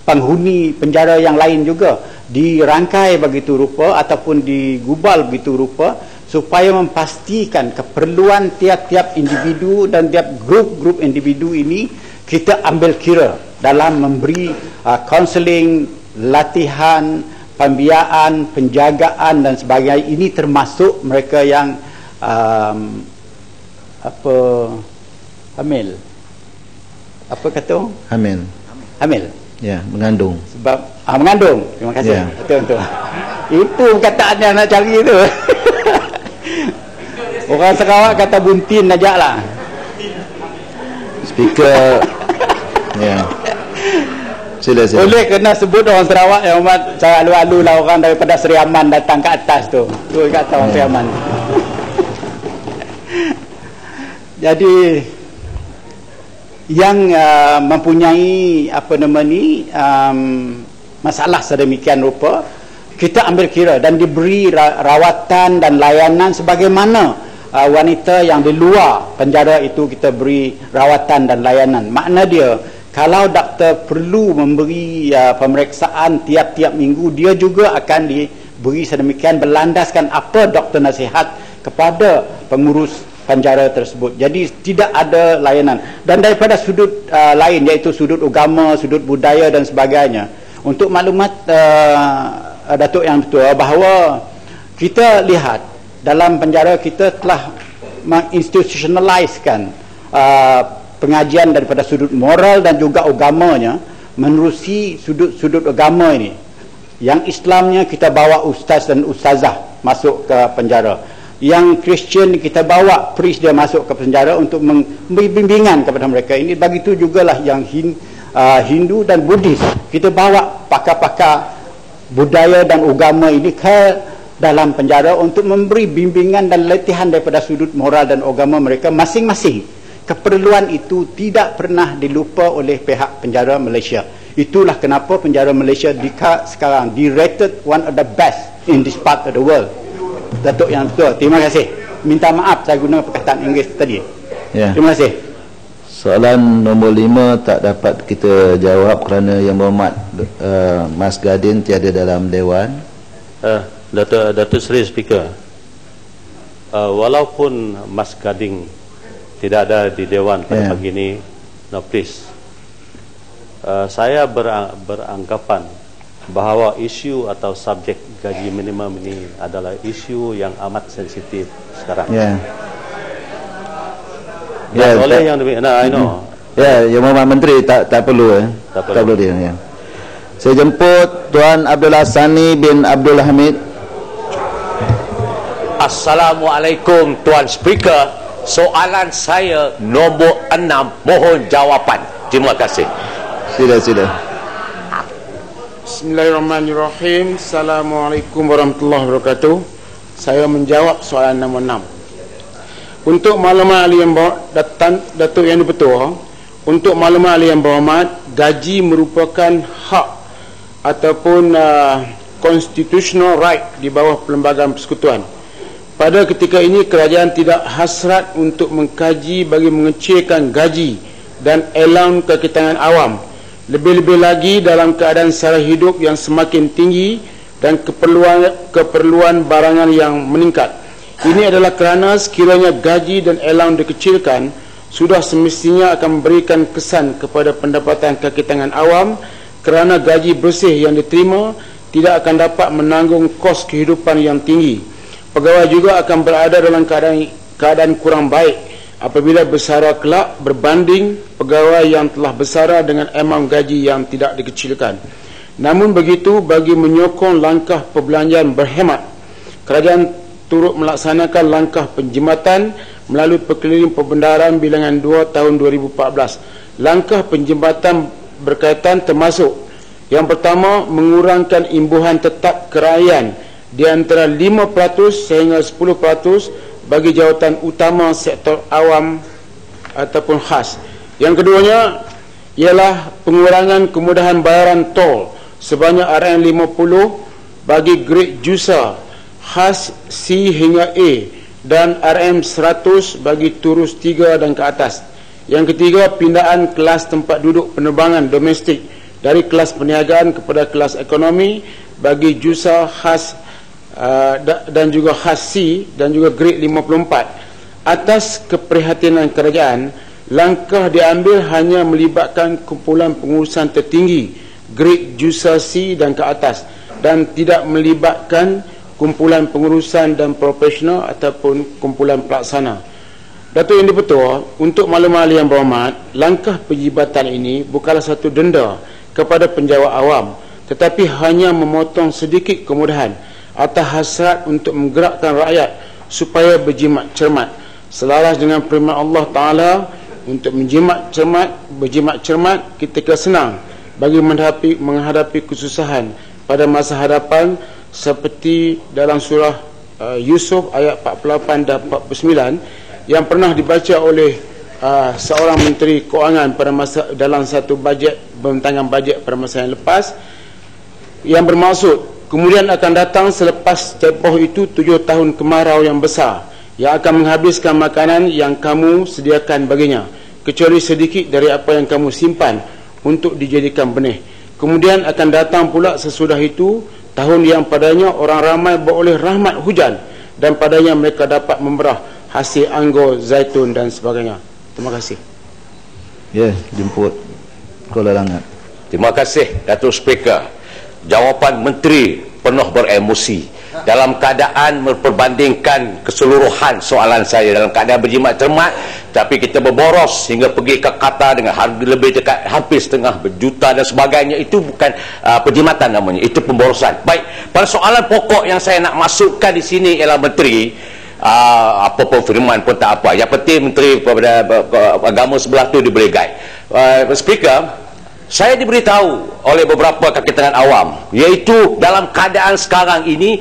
penghuni penjara yang lain juga dirangkai begitu rupa ataupun digubal begitu rupa supaya memastikan keperluan tiap-tiap individu dan tiap grup-grup individu ini kita ambil kira dalam memberi counselling, latihan, pembiayaan, penjagaan dan sebagainya. Ini termasuk mereka yang hamil. Apa kata? Hamil. Ya, mengandung. Sebab mengandung. Terima kasih. Ya. Betul. Itu kataan yang nak cari itu. Orang Sarawak kata buntin najak lah. Speaker. Ya. Sila. Boleh kena sebut orang Sarawak, Yang Hormat, saya alu-alu lah orang daripada Seri Aman datang ke atas tu. Tu kat atas orang Seri Aman. Jadi yang mempunyai masalah sedemikian rupa, kita ambil kira dan diberi rawatan dan layanan sebagaimana wanita yang di luar penjara itu kita beri rawatan dan layanan. Makna dia, kalau doktor perlu memberi pemeriksaan tiap-tiap minggu, dia juga akan diberi sedemikian berlandaskan apa doktor nasihat kepada pengurus penjara tersebut. Jadi tidak ada layanan. Dan daripada sudut lain, iaitu sudut agama, sudut budaya dan sebagainya, untuk maklumat Datuk Yang Ketua, bahawa kita lihat dalam penjara kita telah menginstitutionalizekan pengajian daripada sudut moral dan juga agamanya, menerusi sudut agama ini. Yang Islamnya kita bawa ustaz dan ustazah masuk ke penjara. Yang Kristian kita bawa priest dia masuk ke penjara untuk memberi bimbingan kepada mereka. Ini begitu jugalah yang Hindu dan Buddhis. Kita bawa pakar-pakar budaya dan agama ini ke dalam penjara untuk memberi bimbingan dan latihan daripada sudut moral dan agama mereka masing-masing. Keperluan itu tidak pernah dilupa oleh pihak penjara Malaysia. Itulah kenapa penjara Malaysia sekarang rated one of the best in this part of the world. Datuk Yang Ketua, terima kasih. Minta maaf saya guna perkataan Inggeris tadi. Ya. Terima kasih. Soalan nombor 5 tak dapat kita jawab kerana Yang Berhormat Mas Gadin tiada dalam Dewan. Datuk Seri Speaker, walaupun Mas Gading tidak ada di Dewan pada pagi ini, no please, saya beranggapan bahawa isu atau subjek gaji minimum ini adalah isu yang amat sensitif sekarang. Oleh yang I know. Yang Berhormat Menteri tak perlu tak perlu dia. Ya. Saya jemput Tuan Abdul Hassani bin Abdul Hamid. Assalamualaikum Tuan Speaker. Soalan saya nombor 6, mohon jawapan. Terima kasih. Sila. Bismillahirrahmanirrahim. Assalamualaikum warahmatullahi wabarakatuh. Saya menjawab soalan nombor 6. Untuk maklumat ahli yang Datuk Yang Dipertua, untuk maklumat ahli yang berhormat, gaji merupakan hak ataupun constitutional right di bawah Perlembagaan Persekutuan. Pada ketika ini, kerajaan tidak hasrat untuk mengkaji bagi mengecilkan gaji dan allowance kekitangan awam, lebih-lebih lagi dalam keadaan sara hidup yang semakin tinggi dan keperluan barangan yang meningkat. Ini adalah kerana sekiranya gaji dan allowance dikecilkan, sudah semestinya akan memberikan kesan kepada pendapatan kaki tangan awam, kerana gaji bersih yang diterima tidak akan dapat menanggung kos kehidupan yang tinggi. Pegawai juga akan berada dalam keadaan kurang baik apabila bersara kelak berbanding pegawai yang telah bersara dengan amount gaji yang tidak dikecilkan. Namun begitu, bagi menyokong langkah perbelanjaan berhemat, kerajaan turut melaksanakan langkah penjimatan melalui Perkeliling Perbendaharaan Bilangan 2 tahun 2014. Langkah penjimatan berkaitan termasuk: yang pertama, mengurangkan imbuhan tetap kerajaan di antara 5% sehingga 10% bagi jawatan utama sektor awam ataupun khas. Yang keduanya ialah pengurangan kemudahan bayaran tol sebanyak RM50 bagi grade JUSA khas C hingga A dan RM100 bagi turus 3 dan ke atas. Yang ketiga, pindaan kelas tempat duduk penerbangan domestik dari kelas perniagaan kepada kelas ekonomi bagi JUSA khas dan juga khas C dan juga grade 54. Atas keprihatinan kerajaan, langkah diambil hanya melibatkan kumpulan pengurusan tertinggi grade JUSA C dan ke atas, dan tidak melibatkan kumpulan pengurusan dan profesional ataupun kumpulan pelaksana. Datuk Yang Dipertua, untuk maklumat ahli yang berhormat, langkah penjibatan ini bukanlah satu denda kepada penjawat awam, tetapi hanya memotong sedikit kemudahan atas hasrat untuk menggerakkan rakyat supaya berjimat cermat selaras dengan firman Allah Ta'ala, untuk berjimat cermat ketika senang bagi menghadapi kesusahan pada masa hadapan, seperti dalam surah Yusuf ayat 48 dan 49 yang pernah dibaca oleh seorang Menteri Kewangan pada masa dalam satu pembentangan bajet pada masa yang lepas, yang bermaksud kemudian akan datang selepas tempoh itu 7 tahun kemarau yang besar yang akan menghabiskan makanan yang kamu sediakan baginya, kecuali sedikit dari apa yang kamu simpan untuk dijadikan benih. Kemudian akan datang pula sesudah itu tahun yang padanya orang ramai beroleh rahmat hujan, dan padanya mereka dapat memberah hasil anggur, zaitun dan sebagainya. Terima kasih. Ya, jemput Kuala Langat. Terima kasih Datuk Speaker. Jawapan Menteri penuh beremosi dalam keadaan memperbandingkan keseluruhan soalan saya dalam keadaan berjimat cermat, tapi kita berboros hingga pergi ke Qatar dengan harga lebih dekat hampir setengah berjuta dan sebagainya. Itu bukan penjimatan namanya, itu pemborosan. Baik, pada soalan pokok yang saya nak masukkan di sini ialah Menteri, apa pun firman pun tak apa, yang penting Menteri kepada agama sebelah tu diberi guide. Speaker, saya diberitahu oleh beberapa kaki tangan awam, iaitu dalam keadaan sekarang ini,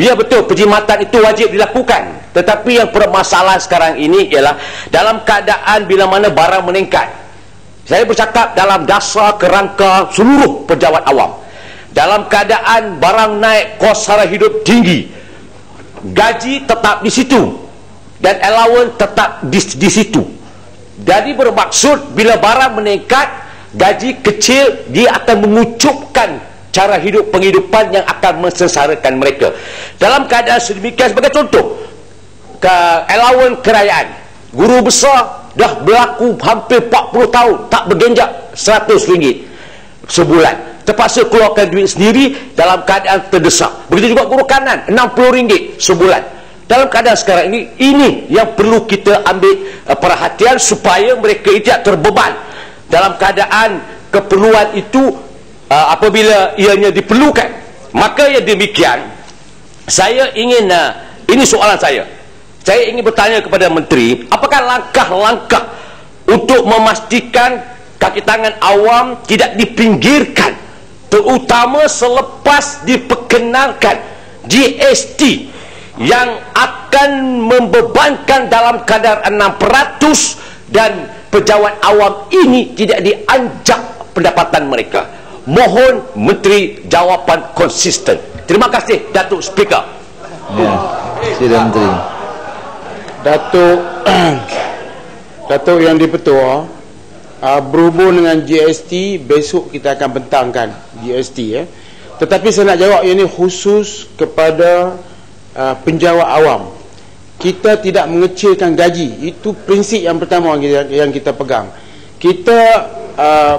ya betul penjimatan itu wajib dilakukan, tetapi yang permasalahan sekarang ini ialah dalam keadaan bila mana barang meningkat. Saya bercakap dalam dasar kerangka seluruh pejabat awam. Dalam keadaan barang naik, kos sara hidup tinggi, gaji tetap di situ dan allowance tetap di situ. Jadi bermaksud bila barang meningkat, gaji kecil, dia akan mengucupkan cara hidup penghidupan yang akan mensengsarakan mereka. Dalam keadaan sedemikian, sebagai contoh, allowance kerajaan, guru besar dah berlaku hampir 40 tahun tak bergenjak RM100 sebulan, terpaksa keluarkan duit sendiri dalam keadaan terdesak. Begitu juga guru kanan, RM60 sebulan. Dalam keadaan sekarang ini yang perlu kita ambil perhatian supaya mereka tidak terbeban. Dalam keadaan keperluan itu, apabila ianya diperlukan, maka yang demikian saya ingin, ini soalan saya ingin bertanya kepada Menteri, apakah langkah-langkah untuk memastikan kaki tangan awam tidak dipinggirkan, terutama selepas diperkenalkan GST yang akan membebankan dalam kadar 6%, dan pejabat awam ini tidak dianjak pendapatan mereka. Mohon Menteri jawapan konsisten. Terima kasih Datuk Speaker. Ya, sila Menteri. Datuk Yang di-Pertua, berhubung dengan GST, besok kita akan bentangkan GST ya. Tetapi saya nak jawab ini khusus kepada penjawat awam. Kita tidak mengecilkan gaji. Itu prinsip yang pertama yang kita pegang. Kita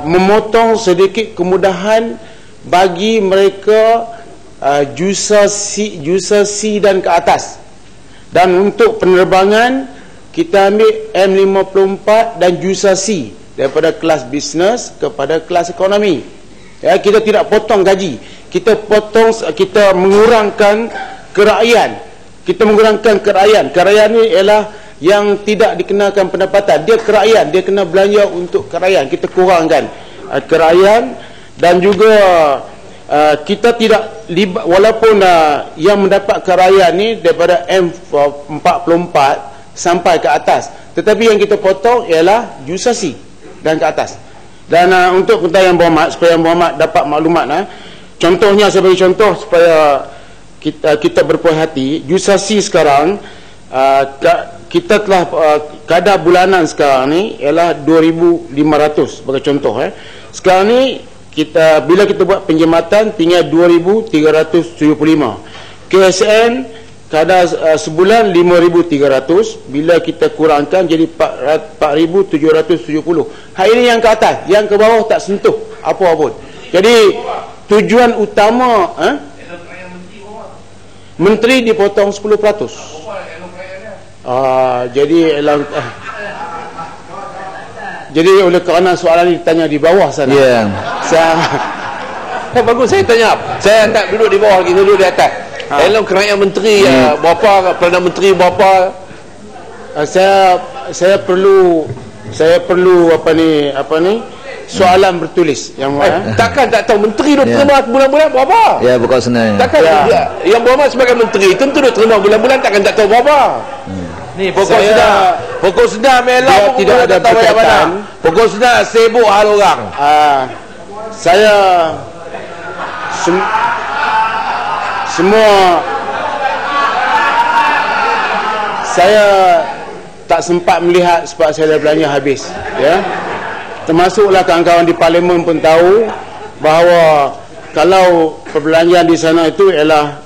memotong sedikit kemudahan bagi mereka jusa C dan ke atas. Dan untuk penerbangan, kita ambil M54 dan jusa C, daripada kelas bisnes kepada kelas ekonomi. Ya, kita tidak potong gaji. Kita mengurangkan keraian. Kita mengurangkan keraian. Keraian ni ialah yang tidak dikenakan pendapatan. Dia keraian, dia kena belanja untuk keraian. Kita kurangkan keraian. Dan juga kita tidak walaupun yang mendapat keraian ni daripada M44 sampai ke atas, tetapi yang kita potong ialah jusasi dan ke atas. Dan untuk kita yang berhormat, supaya yang berhormat dapat maklumat, contohnya saya bagi contoh supaya kita berpuas hati. Jusasi sekarang kita telah kadar bulanan sekarang ni ialah 2,500 sebagai contoh. Sekarang ni bila kita buat penjimatan tinggal 2,375. KSN kadar sebulan 5,300, bila kita kurangkan jadi 4,770. Hari ini yang ke atas, yang ke bawah tak sentuh apa-apa pun. Jadi tujuan utama Menteri dipotong 10%. Jadi oleh kerana soalan ini ditanya di bawah sana. Bagus, saya tanya. Saya tak duduk di bawah lagi, duduk di atas. Elok kerajaan Menteri berapa, Perdana Menteri berapa? Saya perlu soalan bertulis yang takkan tak tahu Menteri duk terima bulan-bulan berapa? Ya, bukan senang. Takkan yang berhormat sebagai Menteri tentu duk terima bulan-bulan, takkan tak tahu berapa. Ni pokok sedar. Pokok sedar melak tidak ada berkaitan. Pokok sedar sibuk hal orang. Saya saya tak sempat melihat sebab saya dah belanja habis, ya. Termasuklah kawan-kawan di parlimen pun tahu bahawa kalau perbelanjaan di sana itu ialah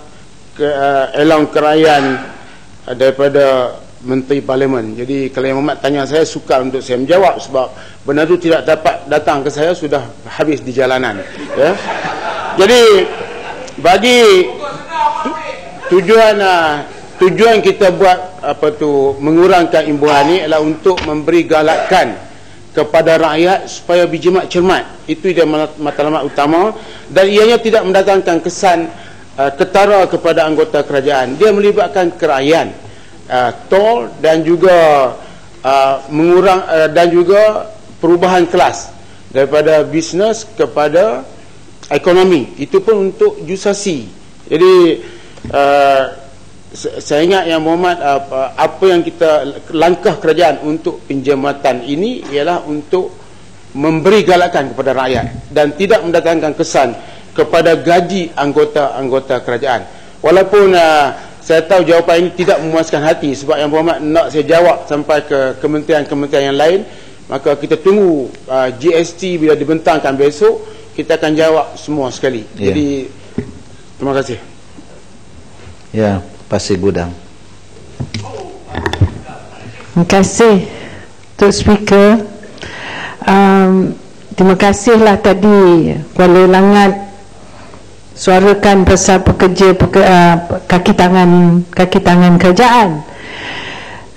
elang kerajaan daripada Menteri Parlimen. Jadi kalau Yang Berhormat tanya saya, sukar untuk saya menjawab sebab benda itu tidak dapat datang ke saya, sudah habis di jalanan, ya. Jadi bagi tujuan kita buat mengurangkan imbuhan ini adalah untuk memberi galakan kepada rakyat supaya berjimat cermat. Itu dia matlamat utama, dan ianya tidak mendatangkan kesan ketara kepada anggota kerajaan. Dia melibatkan kerakyatan, tol dan juga dan juga perubahan kelas daripada bisnes kepada ekonomi. Itu pun untuk jusasi. Jadi saya ingat Yang Berhormat, apa yang langkah kerajaan untuk penjimatan ini ialah untuk memberi galakan kepada rakyat dan tidak mendatangkan kesan kepada gaji anggota kerajaan. Walaupun saya tahu jawapan ini tidak memuaskan hati sebab Yang Berhormat nak saya jawab sampai ke kementerian-kementerian yang lain, maka kita tunggu GST bila dibentangkan besok, kita akan jawab semua sekali. Jadi terima kasih. Ya, Pasir Gudang. Terima kasih Tok Speaker. Terima kasihlah tadi Kuala Langat suarakan pasal kaki tangan kerajaan.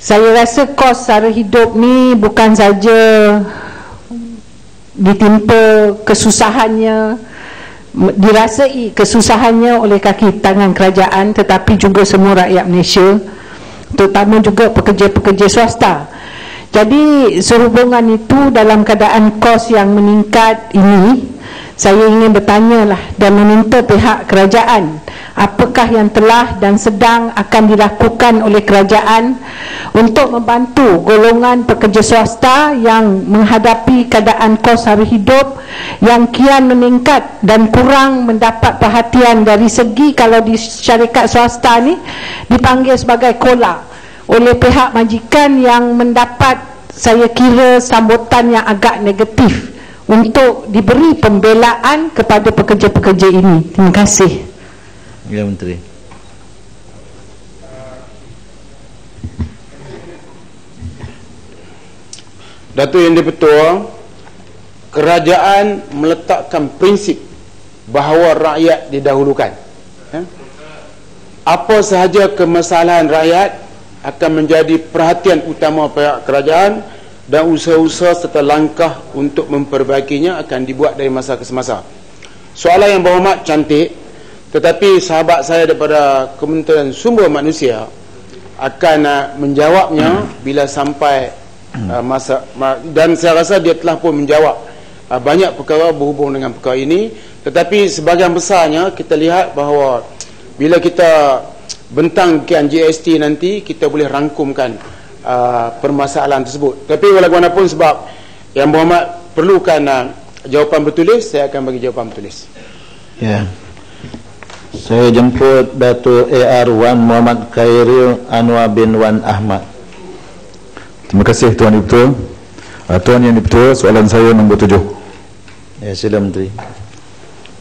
Saya rasa kos sara hidup ni bukan saja ditimpa kesusahannya, dirasai kesusahannya oleh kaki tangan kerajaan, tetapi juga semua rakyat Malaysia, terutama juga pekerja-pekerja swasta. Jadi sehubungan itu, dalam keadaan kos yang meningkat ini, saya ingin bertanyalah dan meminta pihak kerajaan, apakah yang telah dan sedang akan dilakukan oleh kerajaan untuk membantu golongan pekerja swasta yang menghadapi keadaan kos sara hidup yang kian meningkat dan kurang mendapat perhatian dari segi, kalau di syarikat swasta ni dipanggil sebagai kola oleh pihak majikan, yang mendapat, saya kira, sambutan yang agak negatif untuk diberi pembelaan kepada pekerja-pekerja ini. Terima kasih. Ya, Menteri. Datuk Yang di-Pertua, kerajaan meletakkan prinsip bahawa rakyat didahulukan. Apa sahaja kemasalahan rakyat akan menjadi perhatian utama pihak kerajaan, dan usaha-usaha serta langkah untuk memperbaikinya akan dibuat dari masa ke semasa. Soalan Yang Berhormat cantik, tetapi sahabat saya daripada Kementerian Sumber Manusia akan menjawabnya bila sampai masa, dan saya rasa dia telah pun menjawab banyak perkara berhubung dengan perkara ini. Tetapi sebahagian besarnya kita lihat bahawa bila kita bentangkan GST nanti, kita boleh rangkumkan permasalahan tersebut. Tapi walaupun sebab Yang Berhormat perlukan jawapan bertulis, saya akan bagi jawapan bertulis. Ya. Saya jemput Datuk AR Wan Muhammad Khairil Anwar bin Wan Ahmad. Terima kasih Tuan Dipertua. Tuan Yang Dipertua, soalan saya nombor 7. Ya, sila Menteri.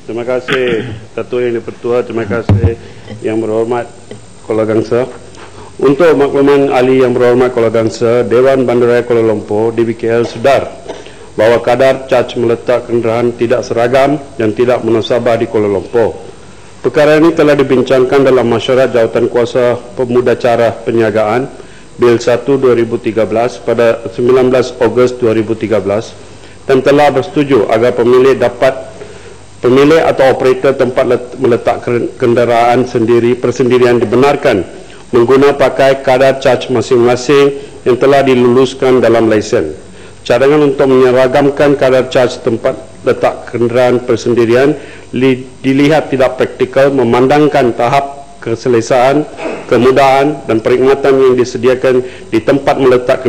Terima kasih Datuk Yang Dipertua. Terima kasih Yang Berhormat Kuala Gangsa. Untuk makluman ahli Yang Berhormat Kuala Gangsa, Dewan Bandaraya Kuala Lumpur DBKL sedar bahawa kadar caj meletak kenderaan tidak seragam dan tidak munasabah di Kuala Lumpur. Perkara ini telah dibincangkan dalam Mesyuarat Jawatankuasa Pemudacara Perniagaan Bil 1 2013 pada 19 Ogos 2013 dan telah bersetuju agar pemilik atau operator tempat meletak kenderaan persendirian dibenarkan mengguna pakai kadar caj masing-masing yang telah diluluskan dalam lesen. Cadangan untuk menyeragamkan kadar caj tempat letak kenderaan persendirian dilihat tidak praktikal memandangkan tahap keselesaan kemudahan dan perkhidmatan yang disediakan di tempat meletak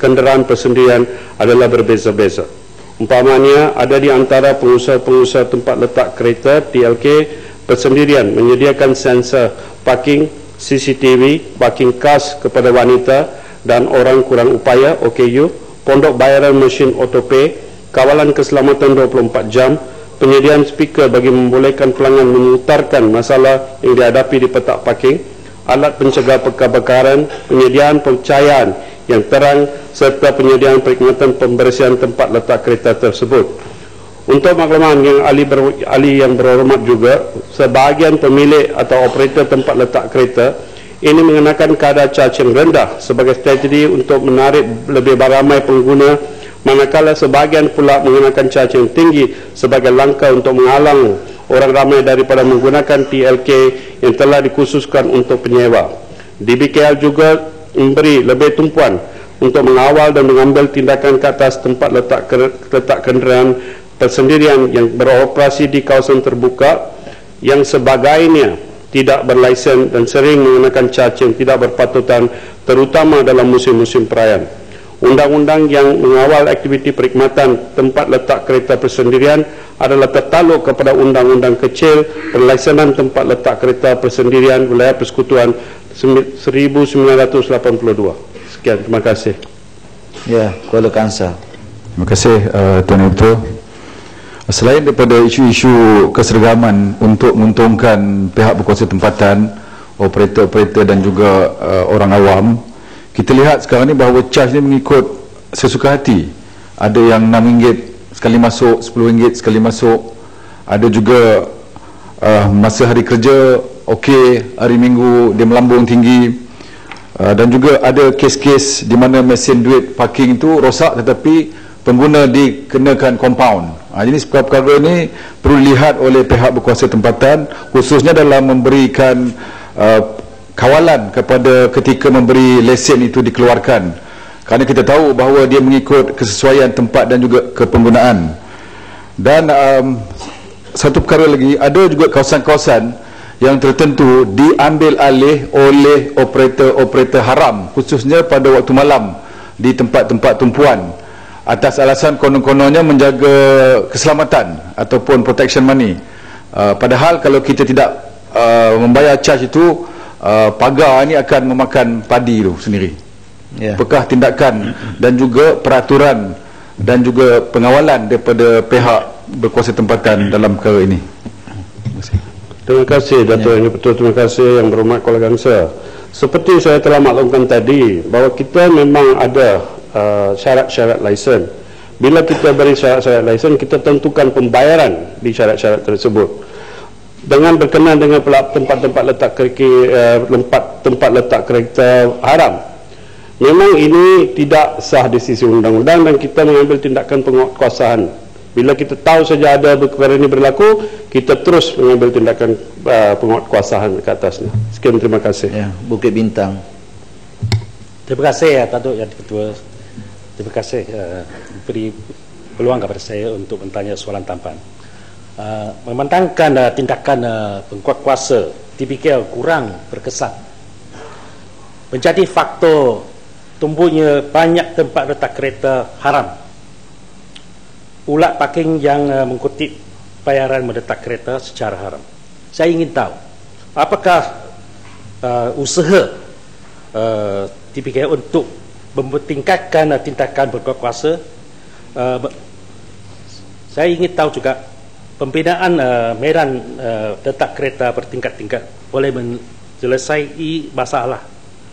kenderaan persendirian adalah berbeza-beza. Umpamanya, ada di antara pengusaha-pengusaha tempat letak kereta TLK persendirian menyediakan sensor parking, CCTV, parking cars kepada wanita dan orang kurang upaya OKU, pondok bayaran mesin autopay, kawalan keselamatan 24 jam, penyediaan speaker bagi membolehkan pelanggan memutarkan masalah yang dihadapi di petak parking, alat pencegah kebakaran, penyediaan pencahayaan yang terang serta penyediaan perkhidmatan pembersihan tempat letak kereta tersebut. Untuk makluman yang ahli yang berhormat juga, sebahagian pemilik atau operator tempat letak kereta ini mengenakan kadar charge yang rendah sebagai strategi untuk menarik lebih ramai pengguna, manakala sebahagian pula mengenakan charge yang tinggi sebagai langkah untuk menghalang orang ramai daripada menggunakan TLK yang telah dikhususkan untuk penyewa. DBKL juga memberi lebih tumpuan untuk mengawal dan mengambil tindakan ke atas tempat letak kenderaan persendirian yang beroperasi di kawasan terbuka yang sebagainya tidak berlesen dan sering mengenakan charge yang tidak berpatutan, terutama dalam musim-musim perayaan. Undang-undang yang mengawal aktiviti perkhidmatan tempat letak kereta persendirian adalah tertaluk kepada Undang-Undang Kecil Perlaisenan Tempat Letak Kereta Persendirian Wilayah Persekutuan 1982. Sekian, terima kasih. Ya, Kuala Kangsar. Terima kasih Tuan Ketua. Selain daripada isu-isu keseragaman untuk menguntungkan pihak berkuasa tempatan, operator-operator dan juga orang awam, kita lihat sekarang ni bahawa charge ni mengikut sesuka hati. Ada yang RM6 sekali masuk, RM10 sekali masuk. Ada juga masa hari kerja okey, hari minggu dia melambung tinggi. Dan juga ada kes-kes di mana mesin duit parking itu rosak tetapi pengguna dikenakan compound. Jadi perkara-perkara ini perlu dilihat oleh pihak berkuasa tempatan, khususnya dalam memberikan kawalan kepada ketika memberi lesen itu dikeluarkan, kerana kita tahu bahawa dia mengikut kesesuaian tempat dan juga kepenggunaan. Dan satu perkara lagi, ada juga kawasan-kawasan yang tertentu diambil alih oleh operator-operator haram, khususnya pada waktu malam di tempat-tempat tumpuan, atas alasan konon-kononnya menjaga keselamatan ataupun protection money. Padahal kalau kita tidak membayar charge itu, pagar ini akan memakan padi itu sendiri. Apakah tindakan dan juga peraturan dan juga pengawalan daripada pihak berkuasa tempatan dalam perkara ini? Terima kasih Dato' Yang Betul, terima kasih Yang Berhormat Kuala Kangsar. Seperti saya telah maklumkan tadi, bahawa kita memang ada syarat-syarat lesen. Bila kita beri syarat-syarat lesen, kita tentukan pembayaran di syarat-syarat tersebut. Dengan berkenaan dengan tempat-tempat letak kereta haram, memang ini tidak sah di sisi undang-undang dan kita mengambil tindakan penguatkuasaan. Bila kita tahu saja ada perkara ini berlaku, kita terus mengambil tindakan penguatkuasaan ke atasnya. Sekian, terima kasih. Ya, Bukit Bintang. Terima kasih Datuk Yang Ketua. Terima kasih beri peluang kepada saya untuk bertanya soalan tambahan. Memandangkan tindakan penguatkuasa TBKL kurang berkesan, menjadi faktor tumbuhnya banyak tempat letak kereta haram, ulat parking yang mengutip bayaran meletak kereta secara haram. Saya ingin tahu, apakah usaha TBKL untuk mempertingkatkan tindakan berkuasa. Saya ingin tahu juga pembinaan medan letak kereta bertingkat-tingkat boleh menyelesaikan masalah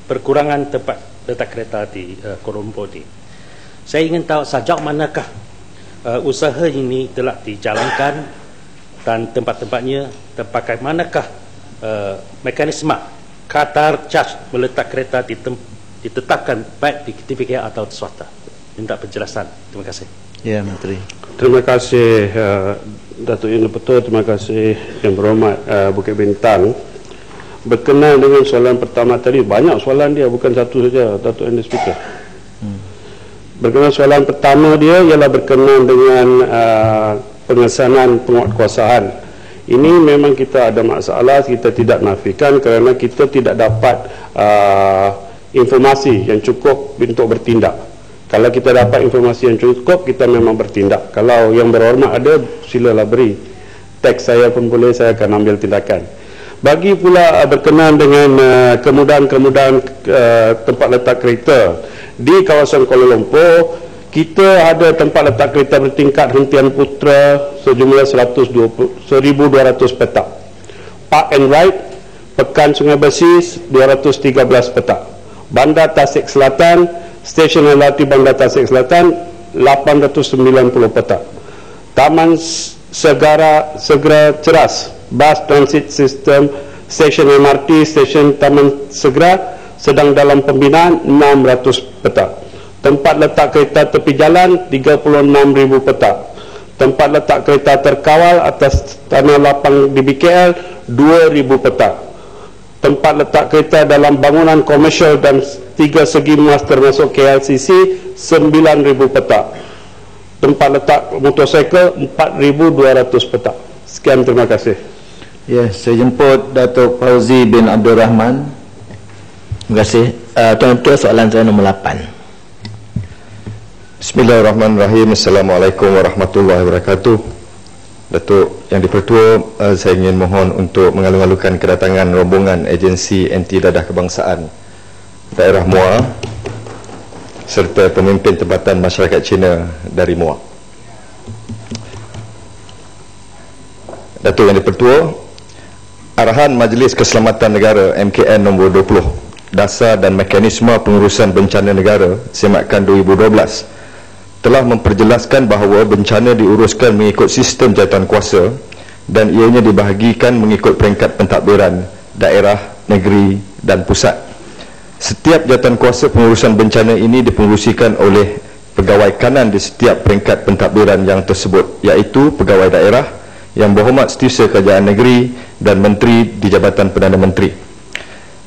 perkurangan tempat letak kereta di Kuala Lumpur ini. Saya ingin tahu sejauh manakah usaha ini telah dijalankan dan tempat-tempatnya, dan bagaimanakah mekanisme kadar charge meletak kereta ditetapkan baik di TBKL atau swasta. Minta penjelasan. Terima kasih. Ya, Menteri. Terima kasih Datuk Yang Betul, terima kasih Yang Berhormat Bukit Bintang. Berkenaan dengan soalan pertama tadi, banyak soalan dia, bukan satu saja Datuk Yang Speaker. Berkenaan soalan pertama dia ialah berkenaan dengan pengesanan penguatkuasaan Ini memang kita ada masalah, kita tidak nafikan kerana kita tidak dapat informasi yang cukup untuk bertindak. Kalau kita dapat informasi yang cukup, kita memang bertindak. Kalau yang berhormat ada, silalah beri. Teks saya pun boleh, saya akan ambil tindakan. Bagi pula berkenaan dengan kemudahan-kemudahan tempat letak kereta di kawasan Kuala Lumpur, kita ada tempat letak kereta bertingkat hentian Putra sejumlah 1,200 petak. Park and Ride Pekan Sungai Besi 213 petak. Bandar Tasik Selatan, Stesen LRT Bandar Tasik Selatan 890 petak. Taman Segera Ceras Bus Transit System, Stesen MRT, Stesen Taman Segera sedang dalam pembinaan 600 petak. Tempat letak kereta tepi jalan 36,000 petak. Tempat letak kereta terkawal atas tanah lapang di BKL 2,000 petak. Tempat letak kereta dalam bangunan komersial dan 3 segi emas termasuk KLCC 9,000 petak. Tempat letak motosikal 4,200 petak. Sekian, terima kasih. Ya, saya jemput Datuk Fauzi bin Abdul Rahman. Terima kasih. Tuan Ketua, soalan saya nombor 8. Bismillahirrahmanirrahim. Assalamualaikum warahmatullahi wabarakatuh. Datuk Yang di-Pertua, saya ingin mohon untuk mengalu-alukan kedatangan rombongan agensi anti dadah kebangsaan daerah Muar serta pemimpin Tempatan Masyarakat Cina dari Muar. Datuk Yang di-Pertua, arahan Majlis Keselamatan Negara MKN nombor 20, Dasar dan Mekanisme Pengurusan Bencana Negara Semakan 2012 telah memperjelaskan bahawa bencana diuruskan mengikut sistem jawatan kuasa dan ianya dibahagikan mengikut peringkat pentadbiran daerah, negeri dan pusat. Setiap jawatan kuasa pengurusan bencana ini dipengerusikan oleh pegawai kanan di setiap peringkat pentadbiran yang tersebut, iaitu pegawai daerah, Yang Berhormat Setiausaha Kerajaan Negeri dan Menteri di Jabatan Perdana Menteri.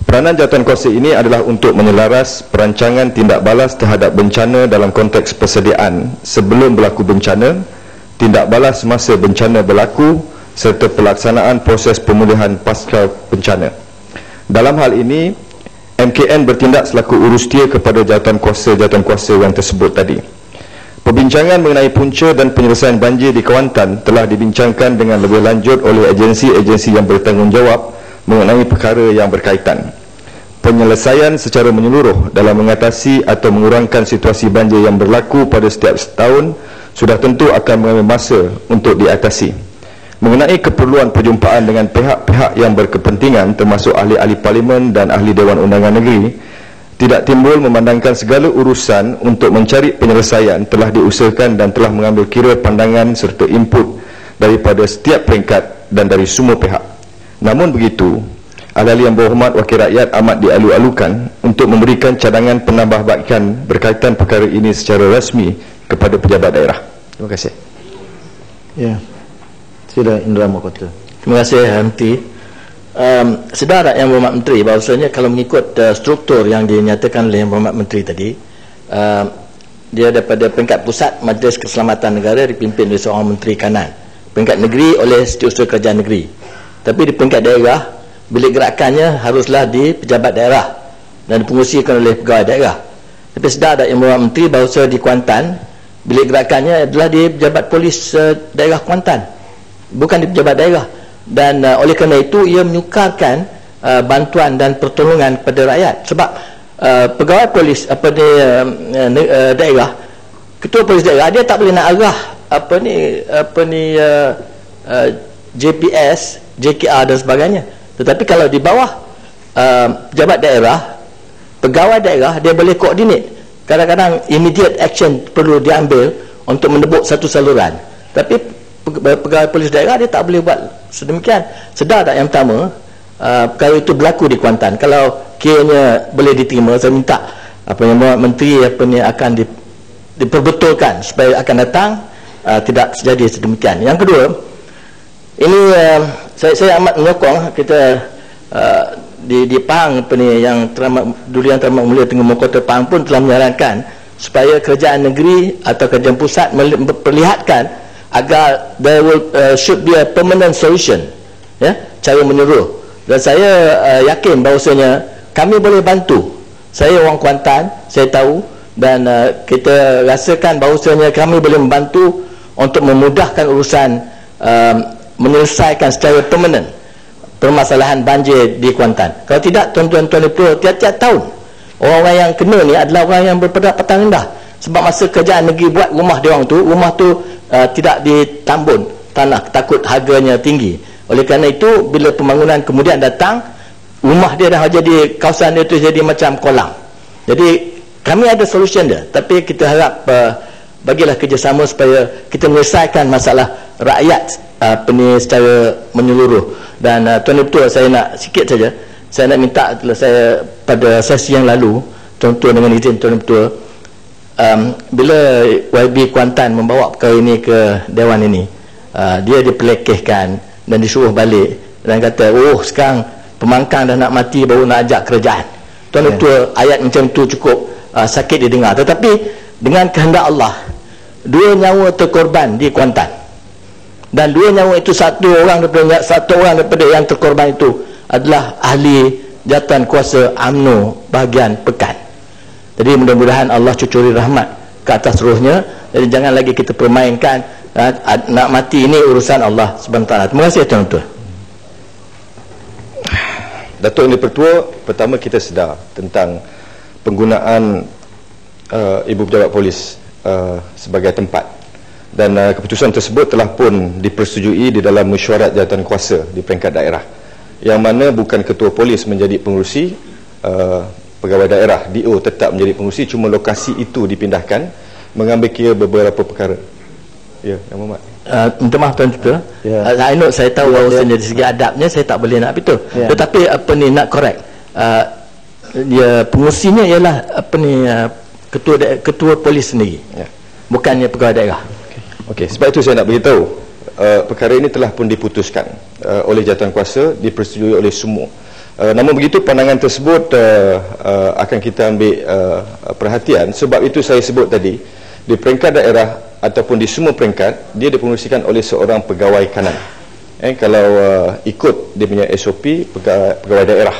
Peranan jawatankuasa ini adalah untuk menyelaras perancangan tindak balas terhadap bencana dalam konteks persediaan sebelum berlaku bencana, tindak balas semasa bencana berlaku serta pelaksanaan proses pemulihan pasca bencana. Dalam hal ini, MKN bertindak selaku urustia kepada jawatankuasa yang tersebut tadi. Perbincangan mengenai punca dan penyelesaian banjir di Kelantan telah dibincangkan dengan lebih lanjut oleh agensi-agensi yang bertanggungjawab mengenai perkara yang berkaitan. Penyelesaian secara menyeluruh dalam mengatasi atau mengurangkan situasi banjir yang berlaku pada setiap setahun sudah tentu akan mengambil masa untuk diatasi. Mengenai keperluan perjumpaan dengan pihak-pihak yang berkepentingan termasuk ahli-ahli parlimen dan ahli Dewan Undangan Negeri, tidak timbul memandangkan segala urusan untuk mencari penyelesaian telah diusahakan dan telah mengambil kira pandangan serta input daripada setiap peringkat dan dari semua pihak. Namun begitu, ahli yang berhormat wakil rakyat amat dialu-alukan untuk memberikan cadangan penambahbaikan berkaitan perkara ini secara rasmi kepada pejabat daerah. Terima kasih. Ya, sila Indra Mahkota. Terima kasih, Menteri. Sedar Yang Berhormat Menteri, bahawasanya kalau mengikut struktur yang dinyatakan oleh Yang Berhormat Menteri tadi, dia daripada peringkat pusat Majlis Keselamatan Negara dipimpin oleh seorang Menteri Kanan, peringkat negeri oleh Setiausaha Kerajaan Negeri, tapi di peringkat daerah bilik gerakannya haruslah di pejabat daerah dan dipengerusikan oleh pegawai daerah. Tapi sedar Yang Berhormat Menteri bahawa di Kuantan bilik gerakannya adalah di pejabat polis daerah Kuantan, bukan di pejabat daerah. Dan oleh kerana itu ia menyukarkan bantuan dan pertolongan kepada rakyat sebab pegawai polis daerah, ketua polis daerah, dia tak boleh nak arah JPS, JKR dan sebagainya. Tetapi kalau di bawah pejabat daerah, pegawai daerah, dia boleh koordinat. Kadang-kadang immediate action perlu diambil untuk menebuk satu saluran, tapi pegawai polis daerah dia tak boleh buat sedemikian. Sedar tak yang pertama, perkara itu berlaku di Kuantan. Kalau kiranya boleh diterima, saya minta Yang Berhormat Menteri akan diperbetulkan supaya akan datang tidak terjadi sedemikian. Yang kedua, ini saya amat menyokong kita di Pahang yang Duli Yang Teramat Mulia Tengku Mahkota Pahang pun telah menyarankan supaya kerajaan negeri atau kerajaan pusat memperlihatkan agar there will, should be a permanent solution, ya, cara menyeluruh. Dan saya yakin bahawasanya kami boleh bantu. Saya orang Kuantan, saya tahu, dan kita rasakan bahawasanya kami boleh membantu untuk memudahkan urusan menyelesaikan secara permanent permasalahan banjir di Kuantan. Kalau tidak, tuan-tuan tiap-tiap tahun orang-orang yang kena ni adalah orang yang berpendapatan rendah. Sebab masa kerajaan negeri buat rumah tu tidak ditambun tanah, takut harganya tinggi. Oleh kerana itu, bila pembangunan kemudian datang, rumah dia dah jadi, kawasan dia tu jadi macam kolam. Jadi kami ada solution dia, tapi kita harap bagilah kerjasama supaya kita menyelesaikan masalah rakyat secara menyeluruh. Dan Tuan Ketua, saya nak sikit saja, saya nak minta, saya pada sesi yang lalu, contoh dengan izin Tuan Ketua, bila YB Kuantan membawa perkara ini ke Dewan ini, dia dipelekehkan dan disuruh balik dan kata, oh sekarang pemangkang dah nak mati baru nak ajak kerajaan. Tuan Ketua, ayat macam tu cukup sakit didengar. Tetapi dengan kehendak Allah, 2 nyawa terkorban di Kuantan, dan 2 nyawa itu satu orang daripada yang terkorban itu adalah ahli jawatan kuasa UMNO bahagian Pekan. Jadi mudah-mudahan Allah cucuri rahmat ke atas rohnya. Jadi jangan lagi kita permainkan, nak mati ini urusan Allah SWT. Terima kasih tuan-tuan. Datuk Yang Dipertua, pertama kita sedar tentang penggunaan Ibu Pejabat Polis sebagai tempat, dan keputusan tersebut telah pun dipersetujui di dalam mesyuarat jawatan kuasa di peringkat daerah, yang mana bukan ketua polis menjadi pengurusi, pegawai daerah DO tetap menjadi pengurusi, cuma lokasi itu dipindahkan mengambil kira beberapa perkara. Ya, Yang Berhormat. Minta maaf Tuan Ketua. Saya tahu bahawasanya dari segi adabnya saya tak boleh nak betul. Tetapi nak correct. Pengurusinya ialah ketua polis sendiri. Bukannya pegawai daerah. Okey, sebab itu saya nak beritahu, perkara ini telah pun diputuskan oleh jawatan kuasa, dipersetujui oleh semua. Namun begitu, pandangan tersebut akan kita ambil perhatian. Sebab itu saya sebut tadi, di peringkat daerah ataupun di semua peringkat, dia dipengerusikan oleh seorang pegawai kanan. Kalau ikut dia punya SOP, pegawai daerah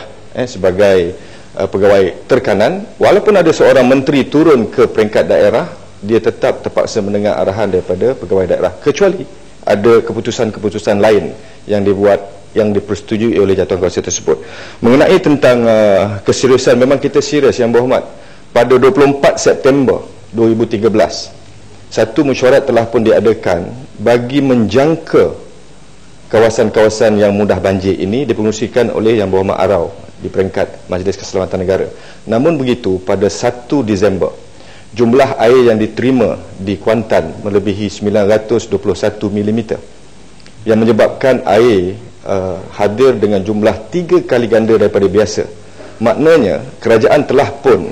sebagai pegawai terkanan, walaupun ada seorang menteri turun ke peringkat daerah, dia tetap terpaksa mendengar arahan daripada pegawai daerah, kecuali ada keputusan-keputusan lain yang dibuat, yang dipersetujui oleh jawatan kuasa tersebut. Mengenai tentang keseriusan, memang kita serius Yang Berhormat. Pada 24 September 2013, satu mesyuarat telah pun diadakan bagi menjangka kawasan-kawasan yang mudah banjir ini, dipengerusikan oleh Yang Berhormat Arau di peringkat Majlis Keselamatan Negara. Namun begitu, pada 1 Disember, jumlah air yang diterima di Kuantan melebihi 921 mm, yang menyebabkan air hadir dengan jumlah 3 kali ganda daripada biasa. Maknanya kerajaan telah pun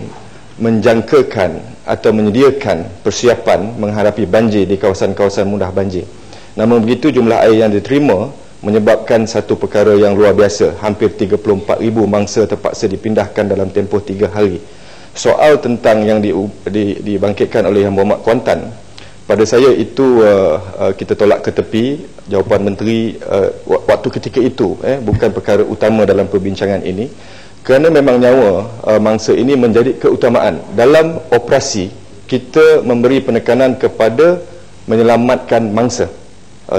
menjangkakan atau menyediakan persiapan menghadapi banjir di kawasan-kawasan mudah banjir. Namun begitu, jumlah air yang diterima menyebabkan satu perkara yang luar biasa. Hampir 34,000 mangsa terpaksa dipindahkan dalam tempoh 3 hari. Soal tentang yang dibangkitkan oleh Yang Berhormat Kuantan, pada saya itu kita tolak ke tepi. Jawapan menteri waktu ketika itu bukan perkara utama dalam perbincangan ini, kerana memang nyawa mangsa ini menjadi keutamaan. Dalam operasi, kita memberi penekanan kepada menyelamatkan mangsa,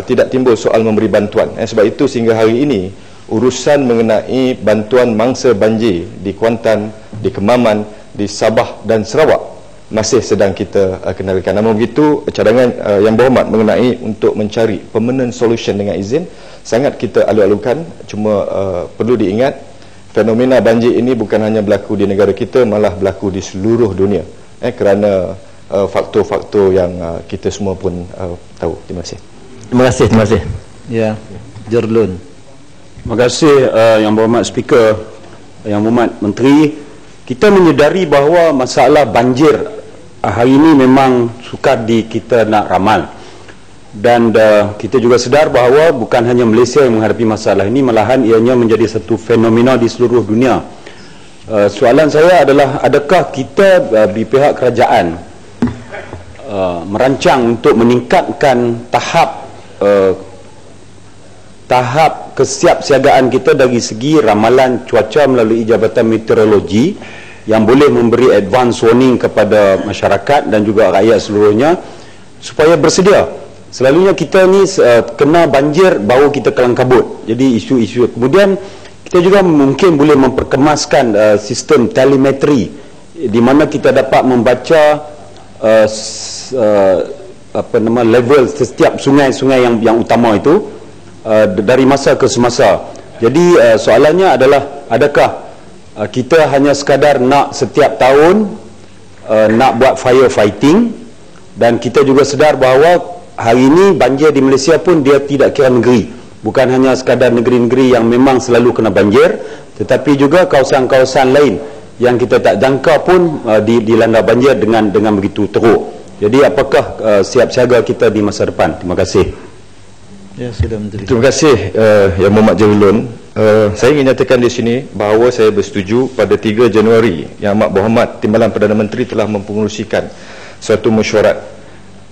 tidak timbul soal memberi bantuan. Sebab itu sehingga hari ini urusan mengenai bantuan mangsa banjir di Kuantan, di Kemaman, di Sabah dan Sarawak masih sedang kita kendalikan. Namun begitu, cadangan Yang Berhormat mengenai untuk mencari permanent solution dengan izin sangat kita alu-alukan. Cuma perlu diingat, fenomena banjir ini bukan hanya berlaku di negara kita, malah berlaku di seluruh dunia, kerana faktor-faktor yang kita semua pun tahu. Terima kasih. Terima kasih. Terima kasih. Ya, Jerlun. Terima kasih Yang Berhormat Speaker, Yang Berhormat Menteri. Kita menyedari bahawa masalah banjir hari ini memang sukar kita nak ramal, dan kita juga sedar bahawa bukan hanya Malaysia yang menghadapi masalah ini, malahan ianya menjadi satu fenomena di seluruh dunia. Soalan saya adalah, adakah kita di pihak kerajaan merancang untuk meningkatkan tahap kesiapsiagaan kita dari segi ramalan cuaca melalui Jabatan Meteorologi yang boleh memberi advance warning kepada masyarakat dan juga rakyat seluruhnya supaya bersedia. Selalunya kita ni kena banjir baru kita kelang kabut. Jadi isu-isu, kemudian kita juga mungkin boleh memperkemaskan sistem telemetri di mana kita dapat membaca level setiap sungai-sungai yang utama itu dari masa ke semasa. Jadi soalannya adalah, adakah kita hanya sekadar nak setiap tahun nak buat firefighting, dan kita juga sedar bahawa hari ini banjir di Malaysia pun dia tidak kira negeri, bukan hanya sekadar negeri-negeri yang memang selalu kena banjir, tetapi juga kawasan-kawasan lain yang kita tak jangka pun dilanda banjir dengan begitu teruk. Jadi apakah siap siaga kita di masa depan? Terima kasih. Ya, sudah Menteri. Terima kasih Yang Mohd Jahilun. Saya ingin nyatakan di sini bahawa saya bersetuju pada 3 Januari Yang Amat Berhormat Timbalan Perdana Menteri telah mempengerusikan suatu mesyuarat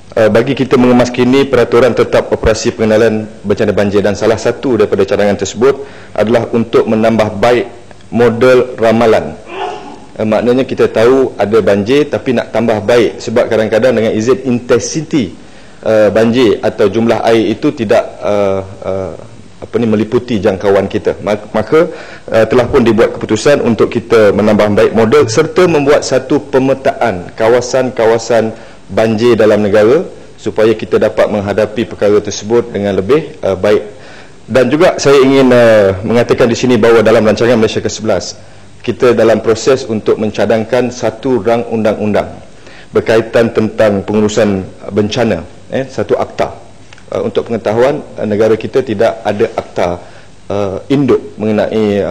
bagi kita mengemas-kini peraturan tetap operasi pengenalan bencana banjir, dan salah satu daripada cadangan tersebut adalah untuk menambah baik model ramalan. Maknanya kita tahu ada banjir tapi nak tambah baik, sebab kadang-kadang dengan izin intensity banjir atau jumlah air itu tidak meliputi jangkauan kita, maka telah pun dibuat keputusan untuk kita menambah baik model serta membuat satu pemetaan kawasan-kawasan banjir dalam negara supaya kita dapat menghadapi perkara tersebut dengan lebih baik. Dan juga saya ingin mengatakan di sini bahawa dalam rancangan Malaysia ke-11 kita dalam proses untuk mencadangkan satu rang undang-undang berkaitan tentang pengurusan bencana, satu akta. Untuk pengetahuan, negara kita tidak ada akta induk mengenai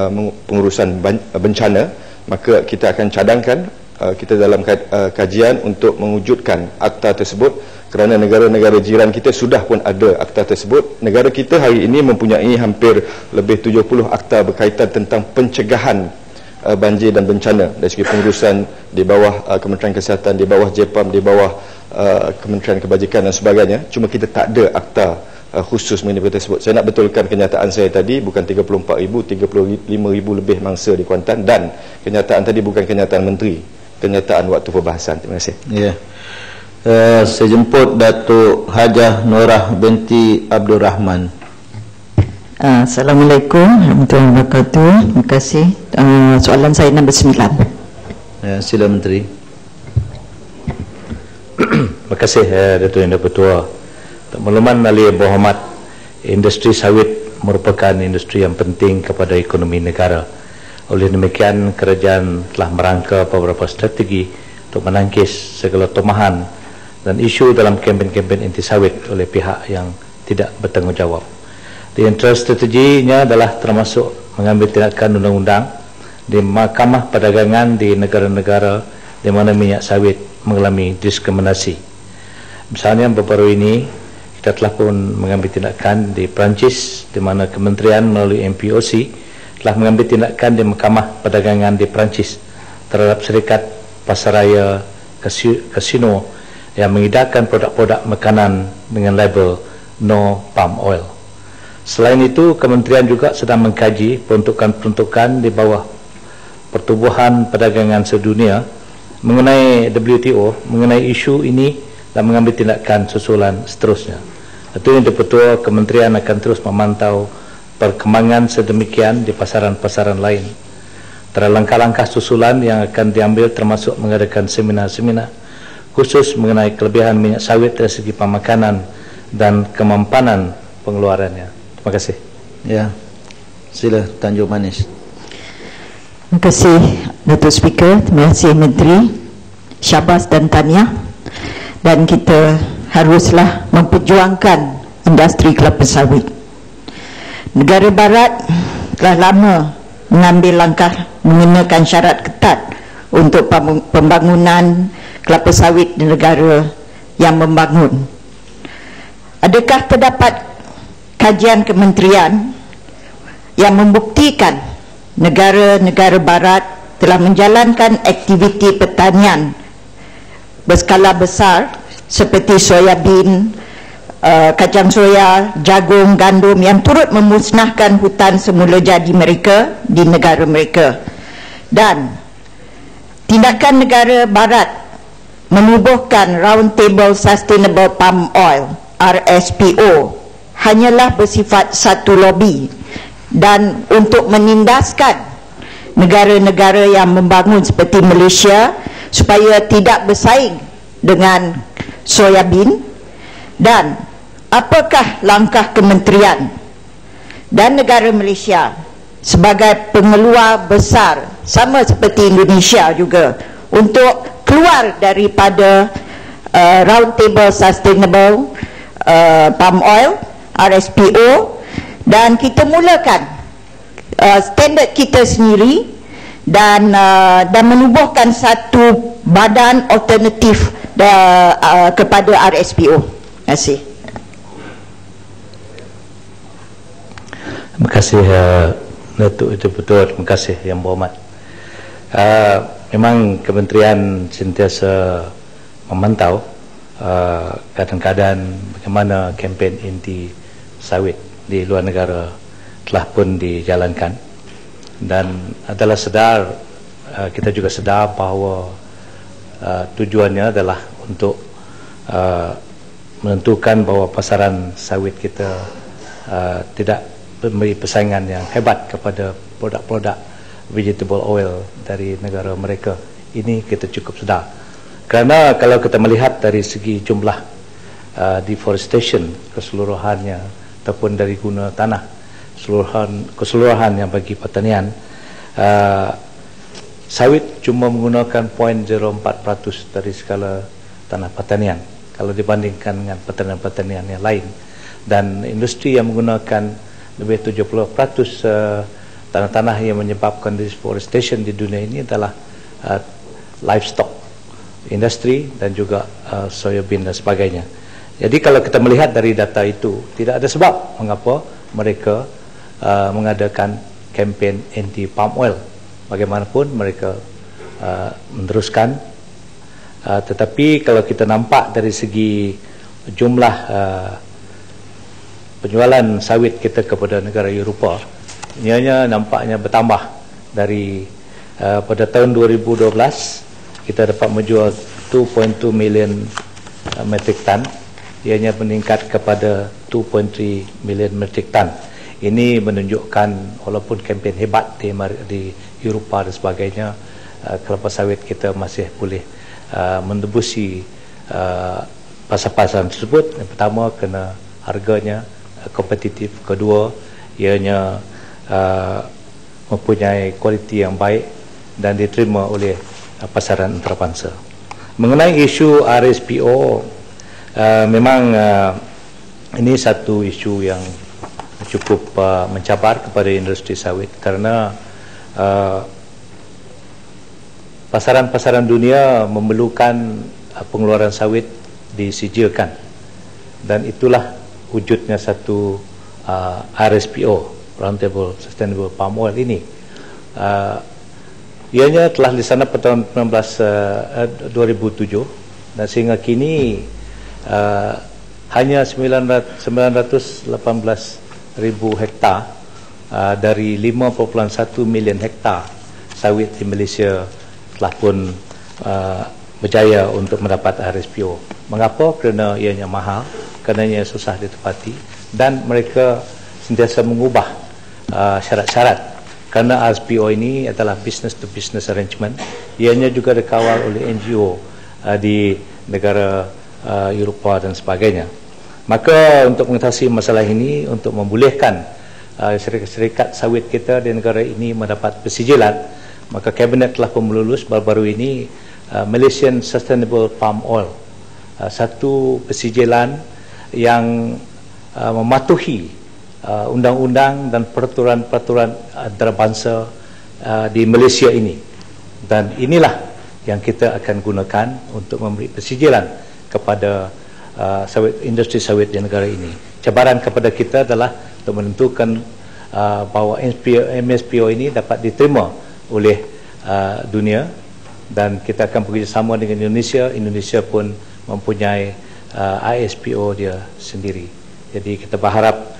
pengurusan bencana, maka kita akan cadangkan kita dalam kajian untuk mewujudkan akta tersebut, kerana negara-negara jiran kita sudah pun ada akta tersebut. Negara kita hari ini mempunyai hampir lebih 70 akta berkaitan tentang pencegahan banjir dan bencana dari segi pengurusan di bawah Kementerian Kesihatan, di bawah JPAM, di bawah Kementerian Kebajikan dan sebagainya. Cuma kita tak ada akta khusus mengenai perkara tersebut. Saya nak betulkan kenyataan saya tadi, bukan 34,000, 35,000 lebih mangsa di Kuantan, dan kenyataan tadi bukan kenyataan menteri, kenyataan waktu perbahasan. Terima kasih. Ya. Saya jemput Datuk Hajah Norah binti Abdul Rahman. Assalamualaikum warahmatullahi wabarakatuh. Terima kasih. Soalan saya nombor 9. Ya, sila Menteri. Terima kasih Datuk Yang Dipertua. Makluman ahli yang berhormat, industri sawit merupakan industri yang penting kepada ekonomi negara. Oleh demikian, kerajaan telah merangka beberapa strategi untuk menangkis segala tomahan dan isu dalam kempen-kempen anti sawit oleh pihak yang tidak bertanggungjawab. Di antara strateginya adalah termasuk mengambil tindakan undang-undang di Mahkamah Perdagangan di negara-negara di mana minyak sawit mengalami diskriminasi. Misalnya baru-baru ini kita telah pun mengambil tindakan di Perancis, di mana kementerian melalui MPOC telah mengambil tindakan di Mahkamah Perdagangan di Perancis terhadap syarikat pasaraya kasino yang mengedarkan produk-produk makanan dengan label no palm oil. Selain itu, kementerian juga sedang mengkaji peruntukan-peruntukan di bawah Pertubuhan Perdagangan Sedunia mengenai WTO, mengenai isu ini, dan mengambil tindakan susulan seterusnya. Itu yang Dipertua, kementerian akan terus memantau perkembangan sedemikian di pasaran-pasaran lain. Antara langkah-langkah susulan yang akan diambil termasuk mengadakan seminar-seminar khusus mengenai kelebihan minyak sawit dari segi pemakanan dan kemampanan pengeluarannya. Terima kasih. Ya, sila Tanjung Manis. Terima kasih Datuk Speaker, terima kasih Menteri. Syabas dan tahniah. Dan kita haruslah memperjuangkan industri kelapa sawit. Negara Barat telah lama mengambil langkah mengenakan syarat ketat untuk pembangunan kelapa sawit di negara yang membangun. Adakah terdapat kajian kementerian yang membuktikan negara-negara Barat telah menjalankan aktiviti pertanian berskala besar seperti soya bean, kacang soya, jagung, gandum yang turut memusnahkan hutan semula jadi mereka di negara mereka. Dan tindakan negara barat menubuhkan Roundtable Sustainable Palm Oil RSPO hanyalah bersifat satu lobi dan untuk menindaskan negara-negara yang membangun seperti Malaysia supaya tidak bersaing dengan soya bean. Dan apakah langkah kementerian dan negara Malaysia sebagai pengeluar besar sama seperti Indonesia juga untuk keluar daripada Roundtable Sustainable Palm Oil RSPO dan kita mulakan standard kita sendiri dan menubuhkan satu badan alternatif kepada RSPO. Terima kasih. Terima kasih Datuk Betul-Betul. Terima kasih Yang Berhormat. Memang kementerian sentiasa memantau kadang-kadang bagaimana kempen anti sawit di luar negara telah pun dijalankan, dan adalah sedar, kita juga sedar bahawa tujuannya adalah untuk menentukan bahawa pasaran sawit kita tidak memberi persaingan yang hebat kepada produk-produk vegetable oil dari negara mereka. Ini kita cukup sedar, kerana kalau kita melihat dari segi jumlah deforestation keseluruhannya ataupun dari guna tanah keseluruhan yang bagi pertanian, sawit cuma menggunakan 0.04% dari skala tanah pertanian kalau dibandingkan dengan pertanian-pertanian yang lain, dan industri yang menggunakan lebih 70% tanah-tanah yang menyebabkan deforestation di dunia ini adalah livestock industri dan juga soya bean dan sebagainya. Jadi kalau kita melihat dari data itu, tidak ada sebab mengapa mereka mengadakan kempen anti palm oil. Bagaimanapun mereka meneruskan, tetapi kalau kita nampak dari segi jumlah penjualan sawit kita kepada negara Eropah, ianya nampaknya bertambah dari pada tahun 2012 kita dapat menjual 2.2 million metric ton, ianya meningkat kepada 2.3 million metric ton. Ini menunjukkan walaupun kempen hebat di Eropah dan sebagainya, kelapa sawit kita masih boleh mendebusi pasar-pasar tersebut. Yang pertama, kena harganya kompetitif. Kedua, ianya mempunyai kualiti yang baik dan diterima oleh pasaran antarabangsa. Mengenai isu RSPO, memang ini satu isu yang cukup mencabar kepada industri sawit, kerana pasaran-pasaran dunia memerlukan pengeluaran sawit disijilkan, dan itulah wujudnya satu RSPO, Roundtable Sustainable Palm Oil ini. Ianya telah dilaksanakan pada tahun 2007 dan sehingga kini hanya 918,000 hektar dari 5.1 million hektar sawit di Malaysia telah pun berjaya untuk mendapat RSPO. Mengapa? Kerana ianya mahal, kerana ianya susah ditepati, dan mereka sentiasa mengubah syarat-syarat. Kerana RSPO ini adalah business to business arrangement, ianya juga dikawal oleh NGO di negara Eropah dan sebagainya. Maka untuk mengatasi masalah ini, untuk membolehkan syarikat-syarikat sawit kita di negara ini mendapat persijilan, maka Kabinet telah pun melulus baru-baru ini Malaysian Sustainable Palm Oil, satu persijilan yang mematuhi undang-undang dan peraturan-peraturan antarabangsa di Malaysia ini, dan inilah yang kita akan gunakan untuk memberi persijilan kepada industri sawit di negara ini. Cabaran kepada kita adalah untuk menentukan bahawa MSPO ini dapat diterima oleh dunia, dan kita akan bekerjasama dengan Indonesia. Indonesia pun mempunyai ISPO dia sendiri. Jadi kita berharap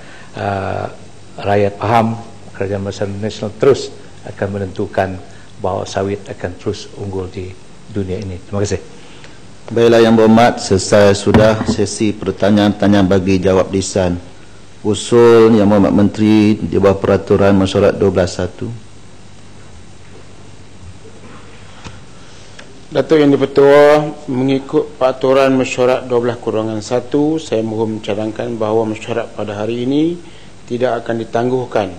rakyat faham Kerajaan Bersama Nasional terus akan menentukan bahawa sawit akan terus unggul di dunia ini. Terima kasih. Baiklah Yang Berhormat, selesai sudah sesi pertanyaan-tanyaan bagi jawab lisan. Usul Yang Berhormat Menteri di bawah Peraturan Mesyuarat 12.1. Datuk Yang di-Pertua, mengikut Peraturan Mesyuarat 12-1, saya mohon mencadangkan bahawa mesyuarat pada hari ini tidak akan ditangguhkan